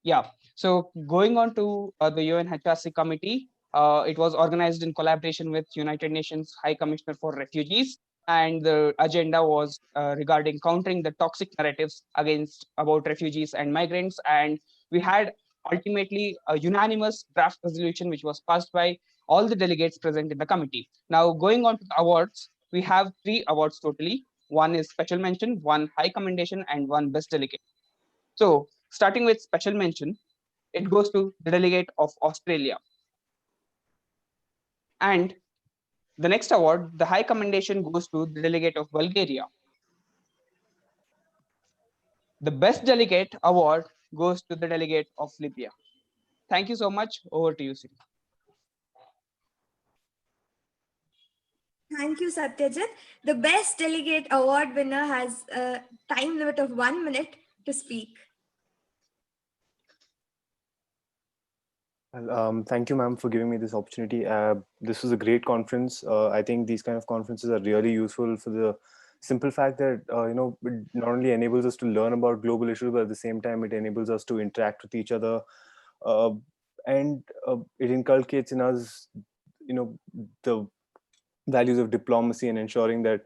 Yeah. So going on to the UNHRC committee, it was organized in collaboration with United Nations High Commissioner for Refugees, and the agenda was regarding countering the toxic narratives about refugees and migrants. And we had ultimately a unanimous draft resolution which was passed by all the delegates present in the committee. Now going on to the awards, we have 3 awards totally. One is special mention, 1 high commendation, and 1 best delegate. So starting with special mention, it goes to the delegate of Australia. And the next award, the high commendation, goes to the delegate of Bulgaria. The best delegate award goes to the delegate of Libya. Thank you so much. Over to you, Siri. Thank you, Satyajit. The best delegate award winner has a time limit of 1 minute to speak. Well, thank you, ma'am, for giving me this opportunity. This was a great conference. I think these kind of conferences are really useful for the simple fact that it not only enables us to learn about global issues, but at the same time it enables us to interact with each other, uh, and it inculcates in us, the values of diplomacy and ensuring that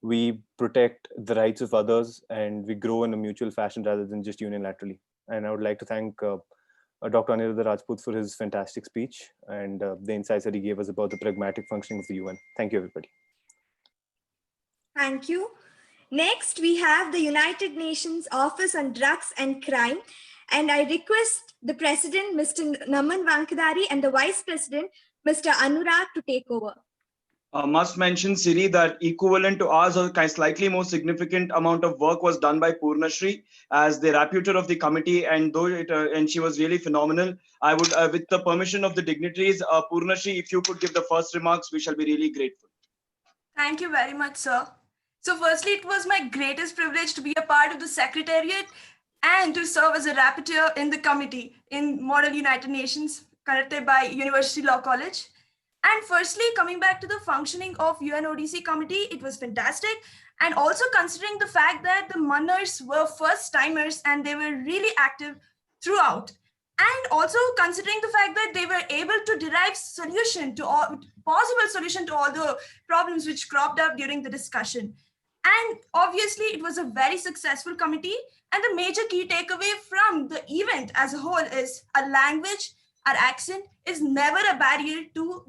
we protect the rights of others and we grow in a mutual fashion rather than just unilaterally. And I would like to thank Dr. Aniruddha Rajput for his fantastic speech and the insights that he gave us about the pragmatic functioning of the UN. Thank you, everybody. Thank you. Next, we have the United Nations Office on Drugs and Crime. And I request the President, Mr. Naman Vankadari, and the Vice President, Mr. Anurag, to take over. Must mention, Siri, that equivalent to ours or kind slightly more significant amount of work was done by Purnashri as the rapporteur of the committee, and though and she was really phenomenal. I would, with the permission of the dignitaries, Purnashri, if you could give the first remarks, we shall be really grateful. Thank you very much, sir. So firstly, it was my greatest privilege to be a part of the Secretariat and to serve as a rapporteur in the committee in Model United Nations conducted by University Law College. And firstly, coming back to the functioning of UNODC committee, it was fantastic. And also considering the fact that the MUNers were first timers and they were really active throughout. And also considering the fact that they were able to derive solution to all possible solution to all the problems which cropped up during the discussion. And obviously it was a very successful committee. And the major key takeaway from the event as a whole is a language, our accent is never a barrier to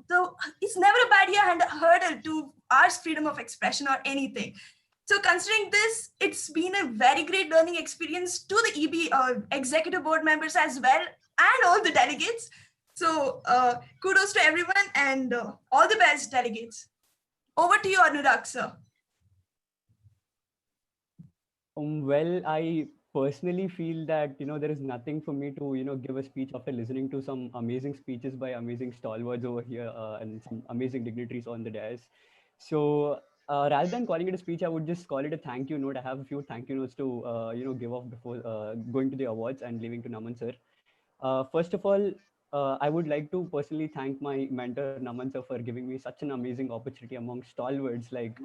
it's never a barrier and a hurdle to our freedom of expression or anything. So considering this, it's been a very great learning experience to the EB executive board members as well, and all the delegates. So kudos to everyone and all the best, delegates. Over to you, Anurag, sir. Well, I personally feel that there is nothing for me to give a speech after listening to some amazing speeches by amazing stalwarts over here and some amazing dignitaries on the dais. So rather than calling it a speech, I would just call it a thank you note. I have a few thank you notes to give off before going to the awards and leaving to Naman sir. First of all, I would like to personally thank my mentor Naman sir for giving me such an amazing opportunity among stalwarts like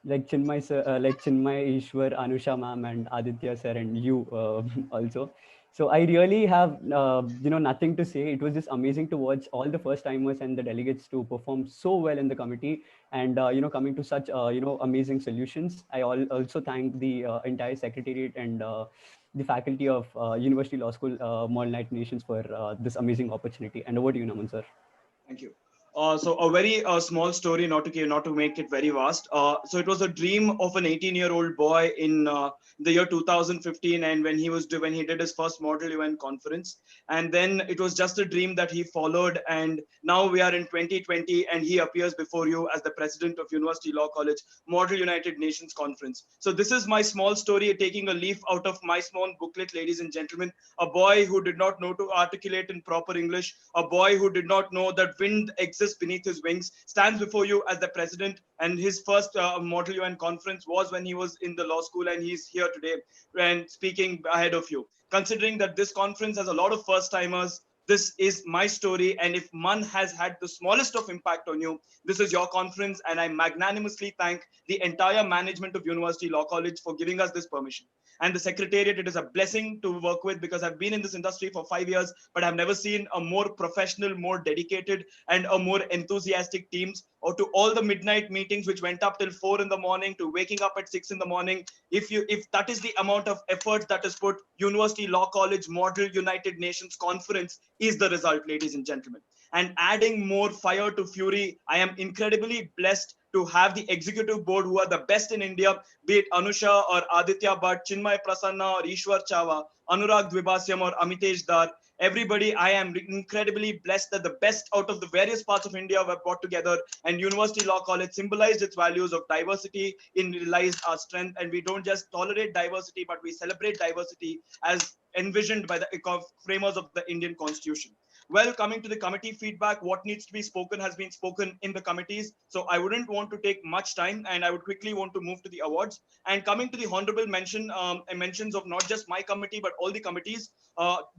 Chinmay sir, like Chinmay, Ishwar, Anusha ma'am, and Aditya sir, and you also. So I really have nothing to say. It was just amazing to watch all the first timers and the delegates to perform so well in the committee and coming to such amazing solutions. I also thank the entire secretariat and the faculty of University Law School, Model United Nations for this amazing opportunity. And over to you, Naman sir. Thank you. So a very small story, not to make it very vast. So it was a dream of an 18-year-old boy in the year 2015, and when he did his first Model UN conference, and then it was just a dream that he followed, and now we are in 2020, and he appears before you as the president of University Law College Model United Nations Conference. So this is my small story, taking a leaf out of my small booklet, ladies and gentlemen. A boy who did not know to articulate in proper English, a boy who did not know that wind exists beneath his wings, stands before you as the president, and his first Model UN conference was when he was in the law school, and he's here today and speaking ahead of you. Considering that this conference has a lot of first timers, this is my story, and if MUN has had the smallest of impact on you, this is your conference, and I magnanimously thank the entire management of University Law College for giving us this permission. And the secretariat, it is a blessing to work with, because I've been in this industry for 5 years, but I've never seen a more professional, more dedicated, and a more enthusiastic teams, or to all the midnight meetings which went up till 4 in the morning, to waking up at 6 in the morning. If that is the amount of effort that is put, University Law College Model United Nations Conference is the result, ladies and gentlemen. And adding more fire to fury, I am incredibly blessed to have the executive board who are the best in India, be it Anusha or Aditya Bhatt, Chinmay Prasanna or Ishwar Chava, Anurag Dvibasyam or Amitesh Dar. Everybody, I am incredibly blessed that the best out of the various parts of India were brought together, and University Law College symbolized its values of diversity in lies our strength, and we don't just tolerate diversity, but we celebrate diversity as envisioned by the framers of the Indian Constitution. Well, coming to the committee feedback, what needs to be spoken has been spoken in the committees. So I wouldn't want to take much time, and I would quickly want to move to the awards. And coming to the honorable mentions of not just my committee, but all the committees,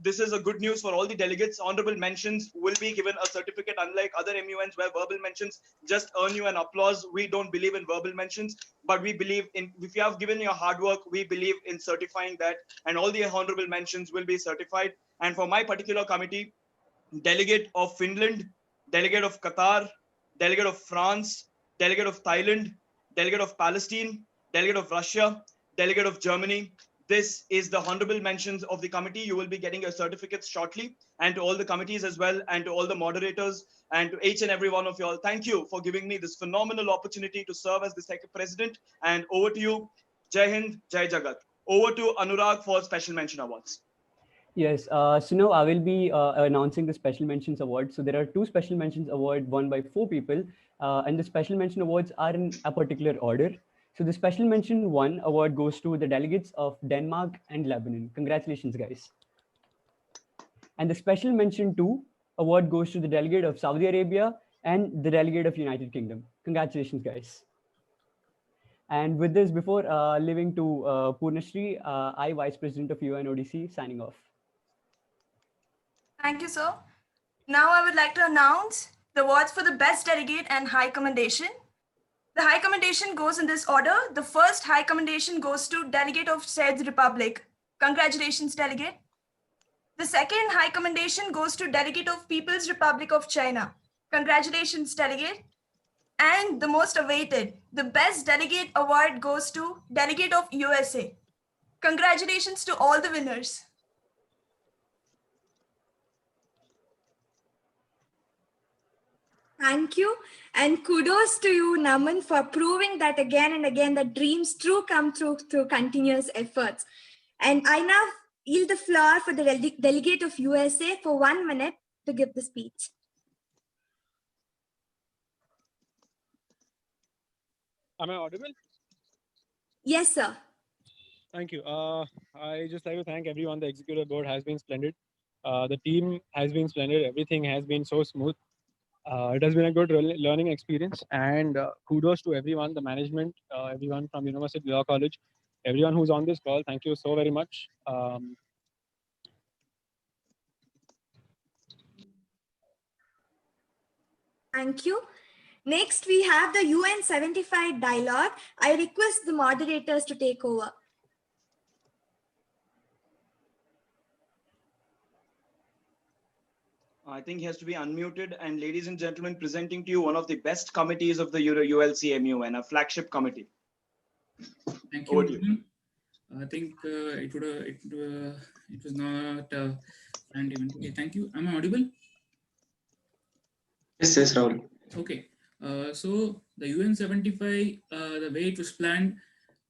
this is a good news for all the delegates. Honorable mentions will be given a certificate, unlike other MUNs where verbal mentions just earn you an applause. We don't believe in verbal mentions, but we believe in, if you have given your hard work, we believe in certifying that, and all the honorable mentions will be certified. And for my particular committee, delegate of Finland, delegate of Qatar, delegate of France, delegate of Thailand, delegate of Palestine, delegate of Russia, delegate of Germany. This is the honorable mentions of the committee. You will be getting your certificates shortly, and to all the committees as well, and to all the moderators, and to each and every one of you all. Thank you for giving me this phenomenal opportunity to serve as the second president. And over to you. Jai Hind, Jai Jagat. Over to Anurag for special mention awards. Yes, so now I will be announcing the Special Mentions Award. So there are 2 Special Mentions Award won by 4 people, and the Special Mention Awards are in a particular order. So the Special Mention 1 award goes to the delegates of Denmark and Lebanon. Congratulations, guys. And the Special Mention 2 award goes to the delegate of Saudi Arabia and the delegate of United Kingdom. Congratulations, guys. And with this, before leaving to Purnashri, I, Vice President of UNODC, signing off. Thank you, sir. Now I would like to announce the awards for the Best Delegate and High Commendation. The High Commendation goes in this order. The first High Commendation goes to Delegate of Czech Republic. Congratulations, Delegate. The second High Commendation goes to Delegate of People's Republic of China. Congratulations, Delegate. And the most awaited, the Best Delegate Award goes to Delegate of USA. Congratulations to all the winners. Thank you. And kudos to you, Naman, for proving that again and again that dreams do come through continuous efforts. And I now yield the floor for the delegate of USA for 1 minute to give the speech. Am I audible? Yes, sir. Thank you. I just like to thank everyone. The executive board has been splendid. The team has been splendid. Everything has been so smooth. It has been a good learning experience, and kudos to everyone, the management, everyone from University Law College, everyone who's on this call. Thank you so very much. Thank you. Next, we have the UN 75 dialogue. I request the moderators to take over. I think he has to be unmuted. And ladies and gentlemen, presenting to you one of the best committees of the ULC MUN, a flagship committee. Thank you. Over to you. I think it was not planned even. Okay, thank you. Am I audible? Yes, yes, Rahul. Okay. So the UN 75, the way it was planned,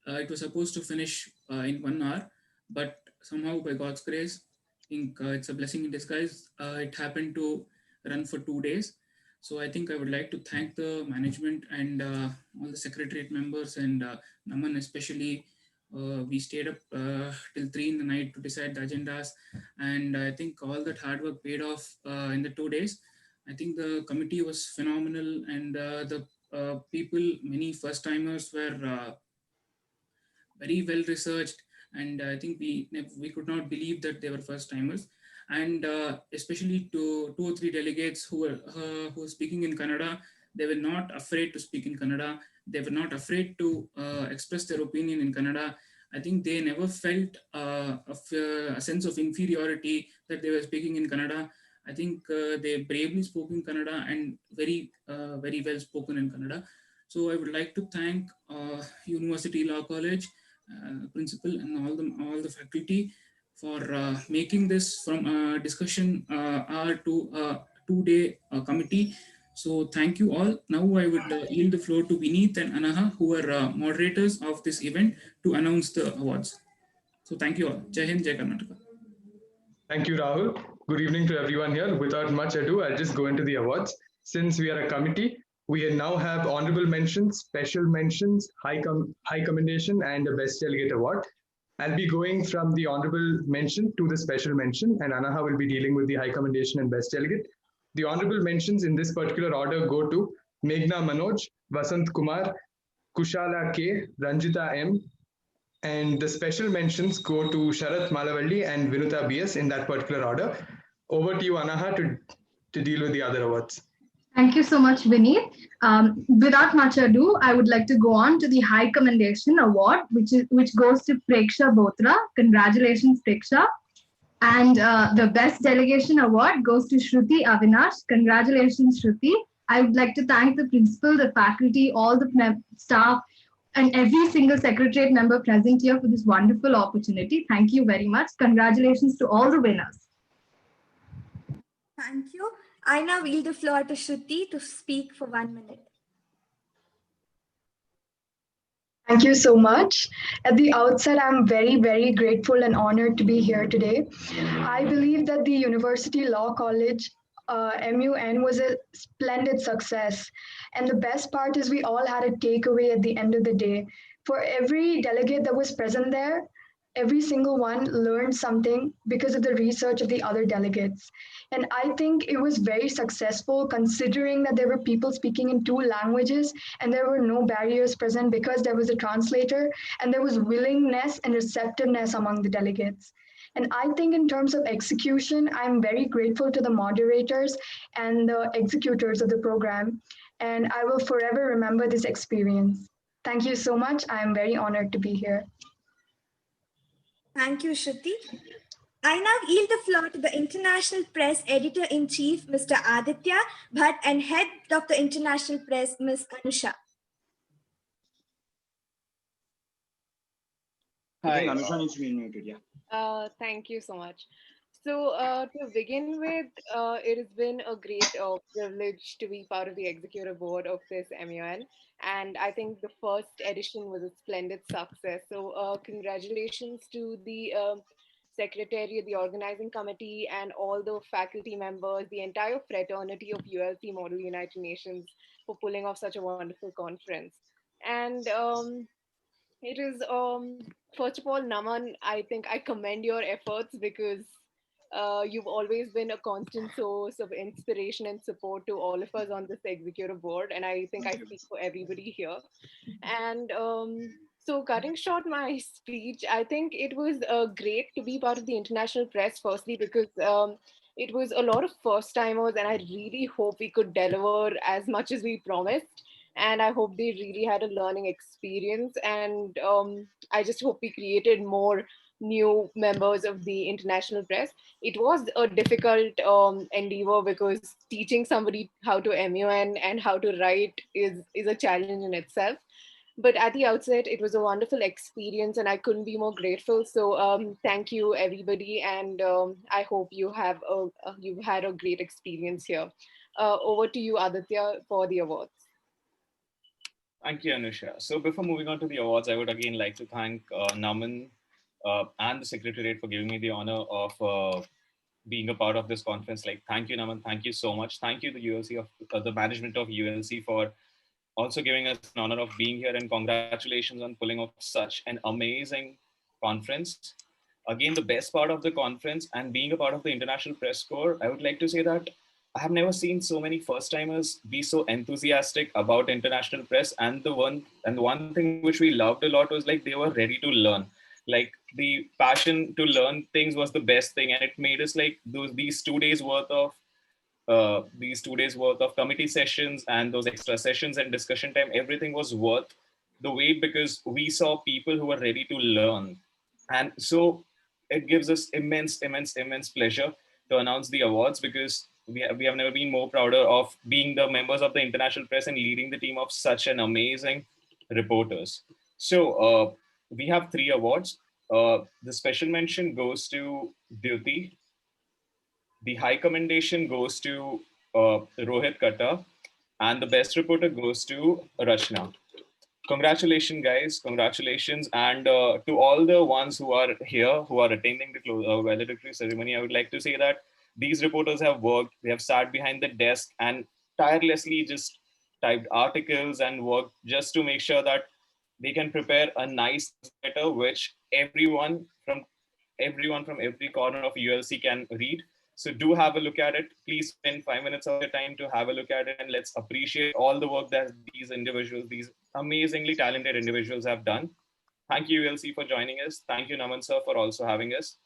it was supposed to finish in 1 hour, but somehow by God's grace, I think it's a blessing in disguise. It happened to run for 2 days. So I think I would like to thank the management and all the secretariat members and Naman especially. We stayed up till 3 in the night to decide the agendas, and I think all that hard work paid off in the 2 days. I think the committee was phenomenal, and the people, many first timers, were very well researched, and I think we could not believe that they were first timers. And especially to 2 or 3 delegates who were speaking in Kannada, they were not afraid to speak in Kannada. They were not afraid to express their opinion in Kannada. I think they never felt a sense of inferiority that they were speaking in Kannada. I think they bravely spoke in Kannada and very well spoken in Kannada. So I would like to thank University Law College principal and all the faculty for making this from a discussion hour to a 2-day committee. So thank you all. Now I would yield the floor to Vineet and Anaha, who are moderators of this event, to announce the awards. So thank you all. Jai Hind, Jai Karnataka. Thank you, Rahul. Good evening to everyone here. Without much ado, I'll just go into the awards. Since we are a committee, we now have honorable mentions, special mentions, high commendation, and a best delegate award. I'll be going from the honorable mention to the special mention, and Anaha will be dealing with the high commendation and best delegate. The honorable mentions in this particular order go to Meghna Manoj, Vasant Kumar, Kushala K, Ranjita M, and the special mentions go to Sharath Malavalli and Vinuta BS in that particular order. Over to you, Anaha, to deal with the other awards. Thank you so much, Vineet. Without much ado, I would like to go on to the High Commendation Award, which goes to Preksha Botra. Congratulations, Preksha. And the Best Delegation Award goes to Shruti Avinash. Congratulations, Shruti. I would like to thank the principal, the faculty, all the staff, and every single secretariat member present here for this wonderful opportunity. Thank you very much. Congratulations to all the winners. Thank you. I now yield the floor to Shruti to speak for 1 minute. Thank you so much. At the outset, I'm very, very grateful and honored to be here today. I believe that the University Law College, MUN, was a splendid success. And the best part is we all had a takeaway at the end of the day. For every delegate that was present there, every single one learned something because of the research of the other delegates. And I think it was very successful considering that there were people speaking in 2 languages and there were no barriers present because there was a translator and there was willingness and receptiveness among the delegates. And I think in terms of execution, I'm very grateful to the moderators and the executors of the program. And I will forever remember this experience. Thank you so much. I am very honored to be here. Thank you, Shruti. I now yield the floor to the International Press Editor-in-Chief, Mr. Aditya Bhatt, and Head of the International Press, Ms. Anusha. I think Anusha needs to be muted, yeah. Thank you so much. So to begin with, it has been a great privilege to be part of the executive board of this MUN. And I think the first edition was a splendid success. So congratulations to the secretariat, the organizing committee, and all the faculty members, the entire fraternity of ULC Model United Nations for pulling off such a wonderful conference. And it is, first of all, Naman, I think I commend your efforts because you've always been a constant source of inspiration and support to all of us on this executive board. And I think I speak for everybody here. And so cutting short my speech, I think it was great to be part of the international press, firstly, because it was a lot of first timers and I really hope we could deliver as much as we promised. And I hope they really had a learning experience. And I just hope we created more new members of the international press. It was a difficult endeavor because teaching somebody how to MUN and how to write is a challenge in itself. But at the outset, it was a wonderful experience and I couldn't be more grateful. So thank you, everybody. And I hope you've had a great experience here. Over to you, Aditya, for the awards. Thank you, Anusha. So before moving on to the awards, I would again like to thank Naman and the Secretariat for giving me the honor of being a part of this conference. Like, thank you, Naman. Thank you so much. Thank you, the ULC of the management of ULC for also giving us an honor of being here, and congratulations on pulling off such an amazing conference. Again, the best part of the conference and being a part of the International Press Corps, I would like to say that I have never seen so many first-timers be so enthusiastic about international press. And the one thing which we loved a lot was like they were ready to learn. Like the passion to learn things was the best thing, and it made us like these 2 days worth of committee sessions and those extra sessions and discussion time. Everything was worth the wait because we saw people who were ready to learn, and so it gives us immense pleasure to announce the awards because we have never been more prouder of being the members of the international press and leading the team of such an amazing reporters. So we have 3 awards. The special mention goes to Dyuti. The high commendation goes to Rohit Katta, and the best reporter goes to Rachna. Congratulations, guys. Congratulations. And to all the ones who are here, who are attending the valedictory ceremony, I would like to say that these reporters have worked, they have sat behind the desk and tirelessly just typed articles and worked just to make sure that they can prepare a nice letter which everyone from every corner of ULC can read. So do have a look at it. Please spend 5 minutes of your time to have a look at it, and let's appreciate all the work that these individuals, these amazingly talented individuals have done. Thank you, ULC, for joining us. Thank you, Naman sir, for also having us.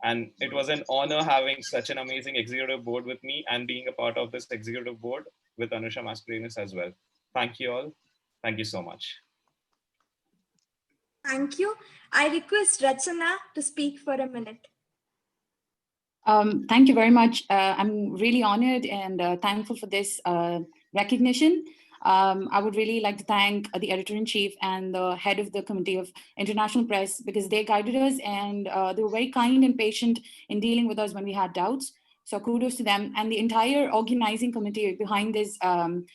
And it was an honor having such an amazing executive board with me and being a part of this executive board with Anusha Mascarenas as well. Thank you all. Thank you so much. Thank you. I request Rachana to speak for a minute. Thank you very much. I'm really honored and thankful for this recognition. I would really like to thank the editor-in-chief and the head of the Committee of International Press, because they guided us and they were very kind and patient in dealing with us when we had doubts. So kudos to them and the entire organizing committee behind this month.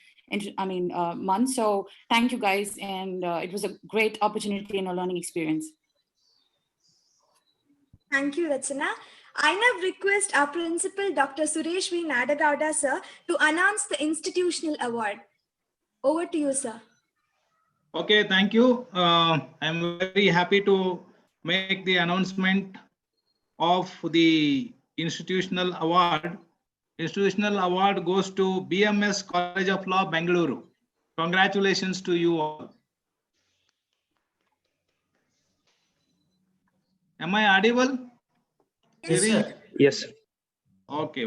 So thank you guys, and it was a great opportunity and a learning experience. Thank you, Rachana. I now request our principal, Dr. Suresh V. Nadagowda, sir, to announce the institutional award. Over to you, sir. Okay, thank you. I'm very happy to make the announcement of the institutional award. Institutional award goes to BMS College of Law, Bengaluru. Congratulations to you all. Am I audible? Yes, sir. Yes. Okay.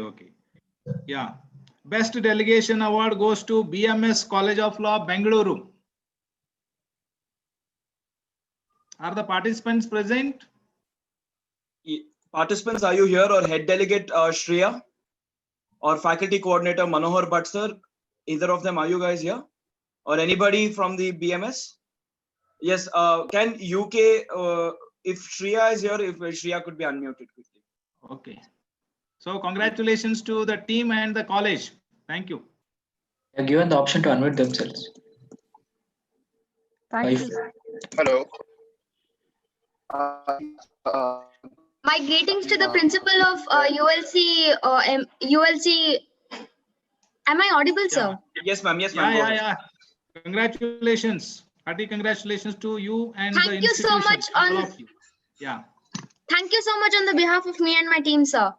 Yeah. Best Delegation Award goes to BMS College of Law, Bengaluru. Are the participants present? Participants, are you here, or Head Delegate Shreya or Faculty Coordinator Manohar Bhatt sir? Either of them, are you guys here? Or anybody from the BMS? Yes, can UK, if Shreya is here, if Shreya could be unmuted quickly. Okay. So congratulations to the team and the college. Thank you. They're given the option to unmute themselves. Thank you. Hello. My greetings to the principal of ULC. Am I audible, sir? Yes, ma'am. Yes, ma'am. Yeah. Congratulations. Hearty congratulations to you and the Thank you so institution. much All of you. Yeah. Thank you so much on the behalf of me and my team, sir.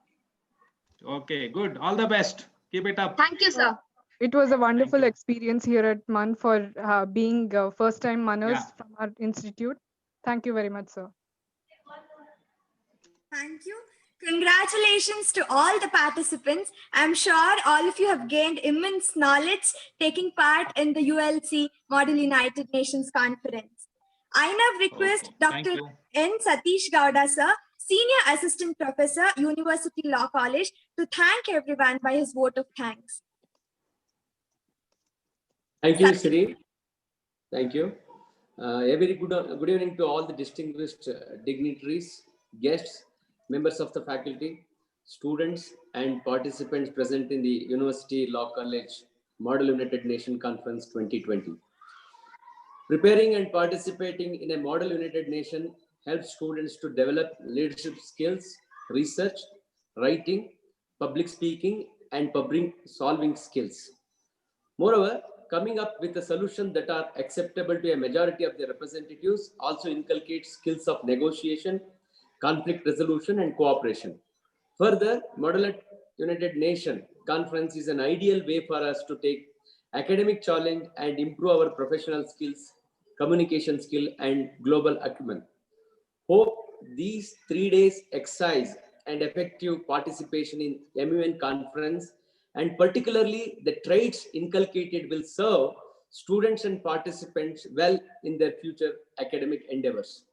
Okay, good. All the best. Keep it up. Thank you, sir. It was a wonderful experience here at MUN for being first-time MUNers from our institute. Thank you very much, sir. Thank you. Congratulations to all the participants. I'm sure all of you have gained immense knowledge taking part in the ULC Model United Nations Conference. I now request Dr. N. Satish Gowda, sir, Senior Assistant Professor, University Law College, to thank everyone by his vote of thanks. Thank you, Sri. Thank you. A very good evening to all the distinguished dignitaries, guests, members of the faculty, students, and participants present in the University Law College Model United Nations Conference 2020. Preparing and participating in a Model United Nation helps students to develop leadership skills, research, writing, public speaking, and problem solving skills. Moreover, coming up with a solution that are acceptable to a majority of the representatives also inculcates skills of negotiation, conflict resolution, and cooperation. Further, Model United Nations Conference is an ideal way for us to take academic challenge and improve our professional skills, communication skill, and global acumen. Hope these 3 days exercise and effective participation in MUN conference, and particularly the traits inculcated, will serve students and participants well in their future academic endeavors.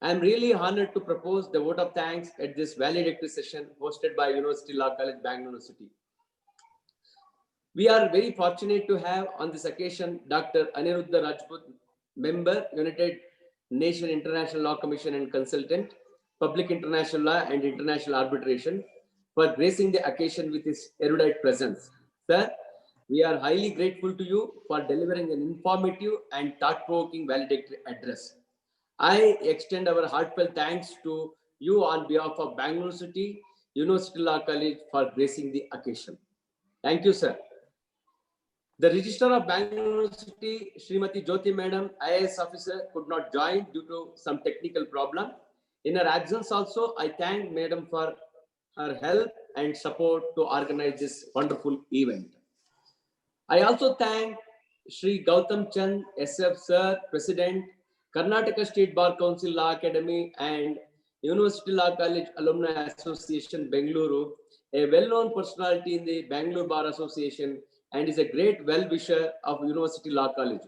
I am really honored to propose the vote of thanks at this valedictory session hosted by University Law College, Bangalore City. We are very fortunate to have on this occasion Dr. Aniruddha Rajput, member, United Nations International Law Commission and consultant, Public International Law and International Arbitration, for gracing the occasion with his erudite presence. Sir, we are highly grateful to you for delivering an informative and thought-provoking valedictory address. I extend our heartfelt thanks to you on behalf of Bangalore City University Law College for gracing the occasion. Thank you, sir. The Registrar of Bangalore University, Srimati Jyoti Madam, IAS officer, could not join due to some technical problem. In her absence also, I thank Madam for her help and support to organize this wonderful event. I also thank Sri Gautam Chand, SF Sir, President, Karnataka State Bar Council Law Academy and University Law College Alumni Association, Bengaluru, a well-known personality in the Bangalore Bar Association and is a great well-wisher of University Law College.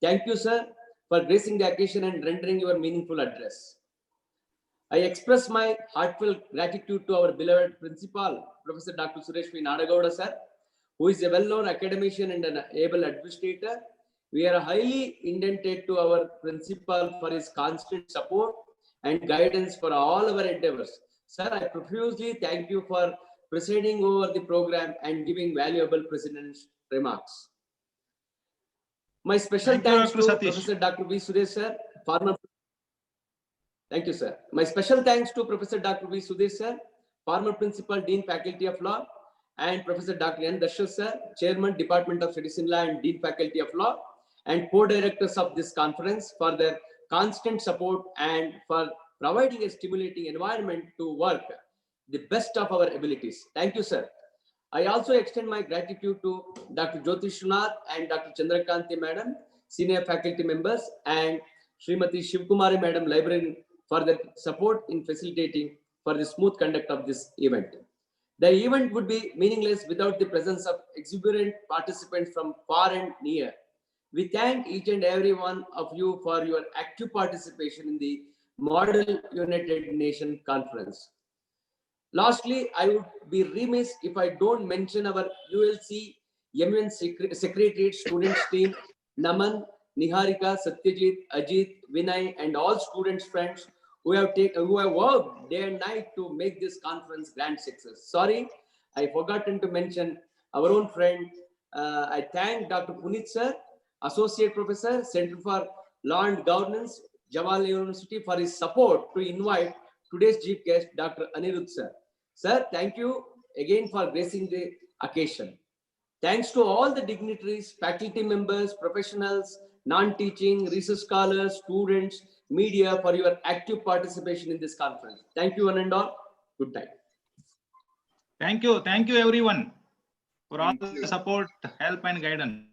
Thank you, sir, for gracing the occasion and rendering your meaningful address. I express my heartfelt gratitude to our beloved principal, Professor Dr. Suresh V. Nadagowda, sir, who is a well-known academician and an able administrator. We are highly indebted to our principal for his constant support and guidance for all our endeavors. Sir, I profusely thank you for presiding over the program and giving valuable president's remarks. My special thanks to Professor Dr. V. Sudesh, sir, former. Thank you, sir. My special thanks to Professor Dr. V. Sudesh, sir, former Principal, Dean, Faculty of Law, and Professor Dr. N. Darshan, sir, Chairman, Department of Studies in Law and Dean, Faculty of Law, and co-directors of this conference for their constant support and for providing a stimulating environment to work the best of our abilities. Thank you, sir. I also extend my gratitude to Dr. Jyotish Nath and Dr. Chandrakanti Madam, senior faculty members, and Srimati Shivkumari Madam, librarian, for their support in facilitating for the smooth conduct of this event. The event would be meaningless without the presence of exuberant participants from far and near. We thank each and every one of you for your active participation in the Model United Nations Conference. Lastly, I would be remiss if I don't mention our ULC MUN Secretariat Students Team, Naman, Niharika, Satyajit, Ajit, Vinay, and all students' friends who have worked day and night to make this conference grand success. Sorry, I forgotten to mention our own friend. I thank Dr. Punit sir, Associate Professor, Center for Law and Governance, Jawaharlal University, for his support to invite today's chief guest, Dr. Anirudh sir. Sir, thank you again for gracing the occasion. Thanks to all the dignitaries, faculty members, professionals, non-teaching, research scholars, students, media for your active participation in this conference. Thank you one and all. Good night. Thank you everyone for all the support, help and guidance.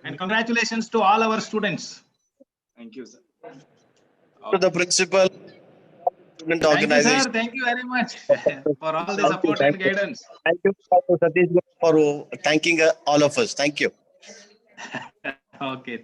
And congratulations to all our students. Thank you, sir. To the principal, student organization. Thank you very much for all the support and guidance. Thank you, Dr. Satish, for thanking all of us. Thank you. Okay.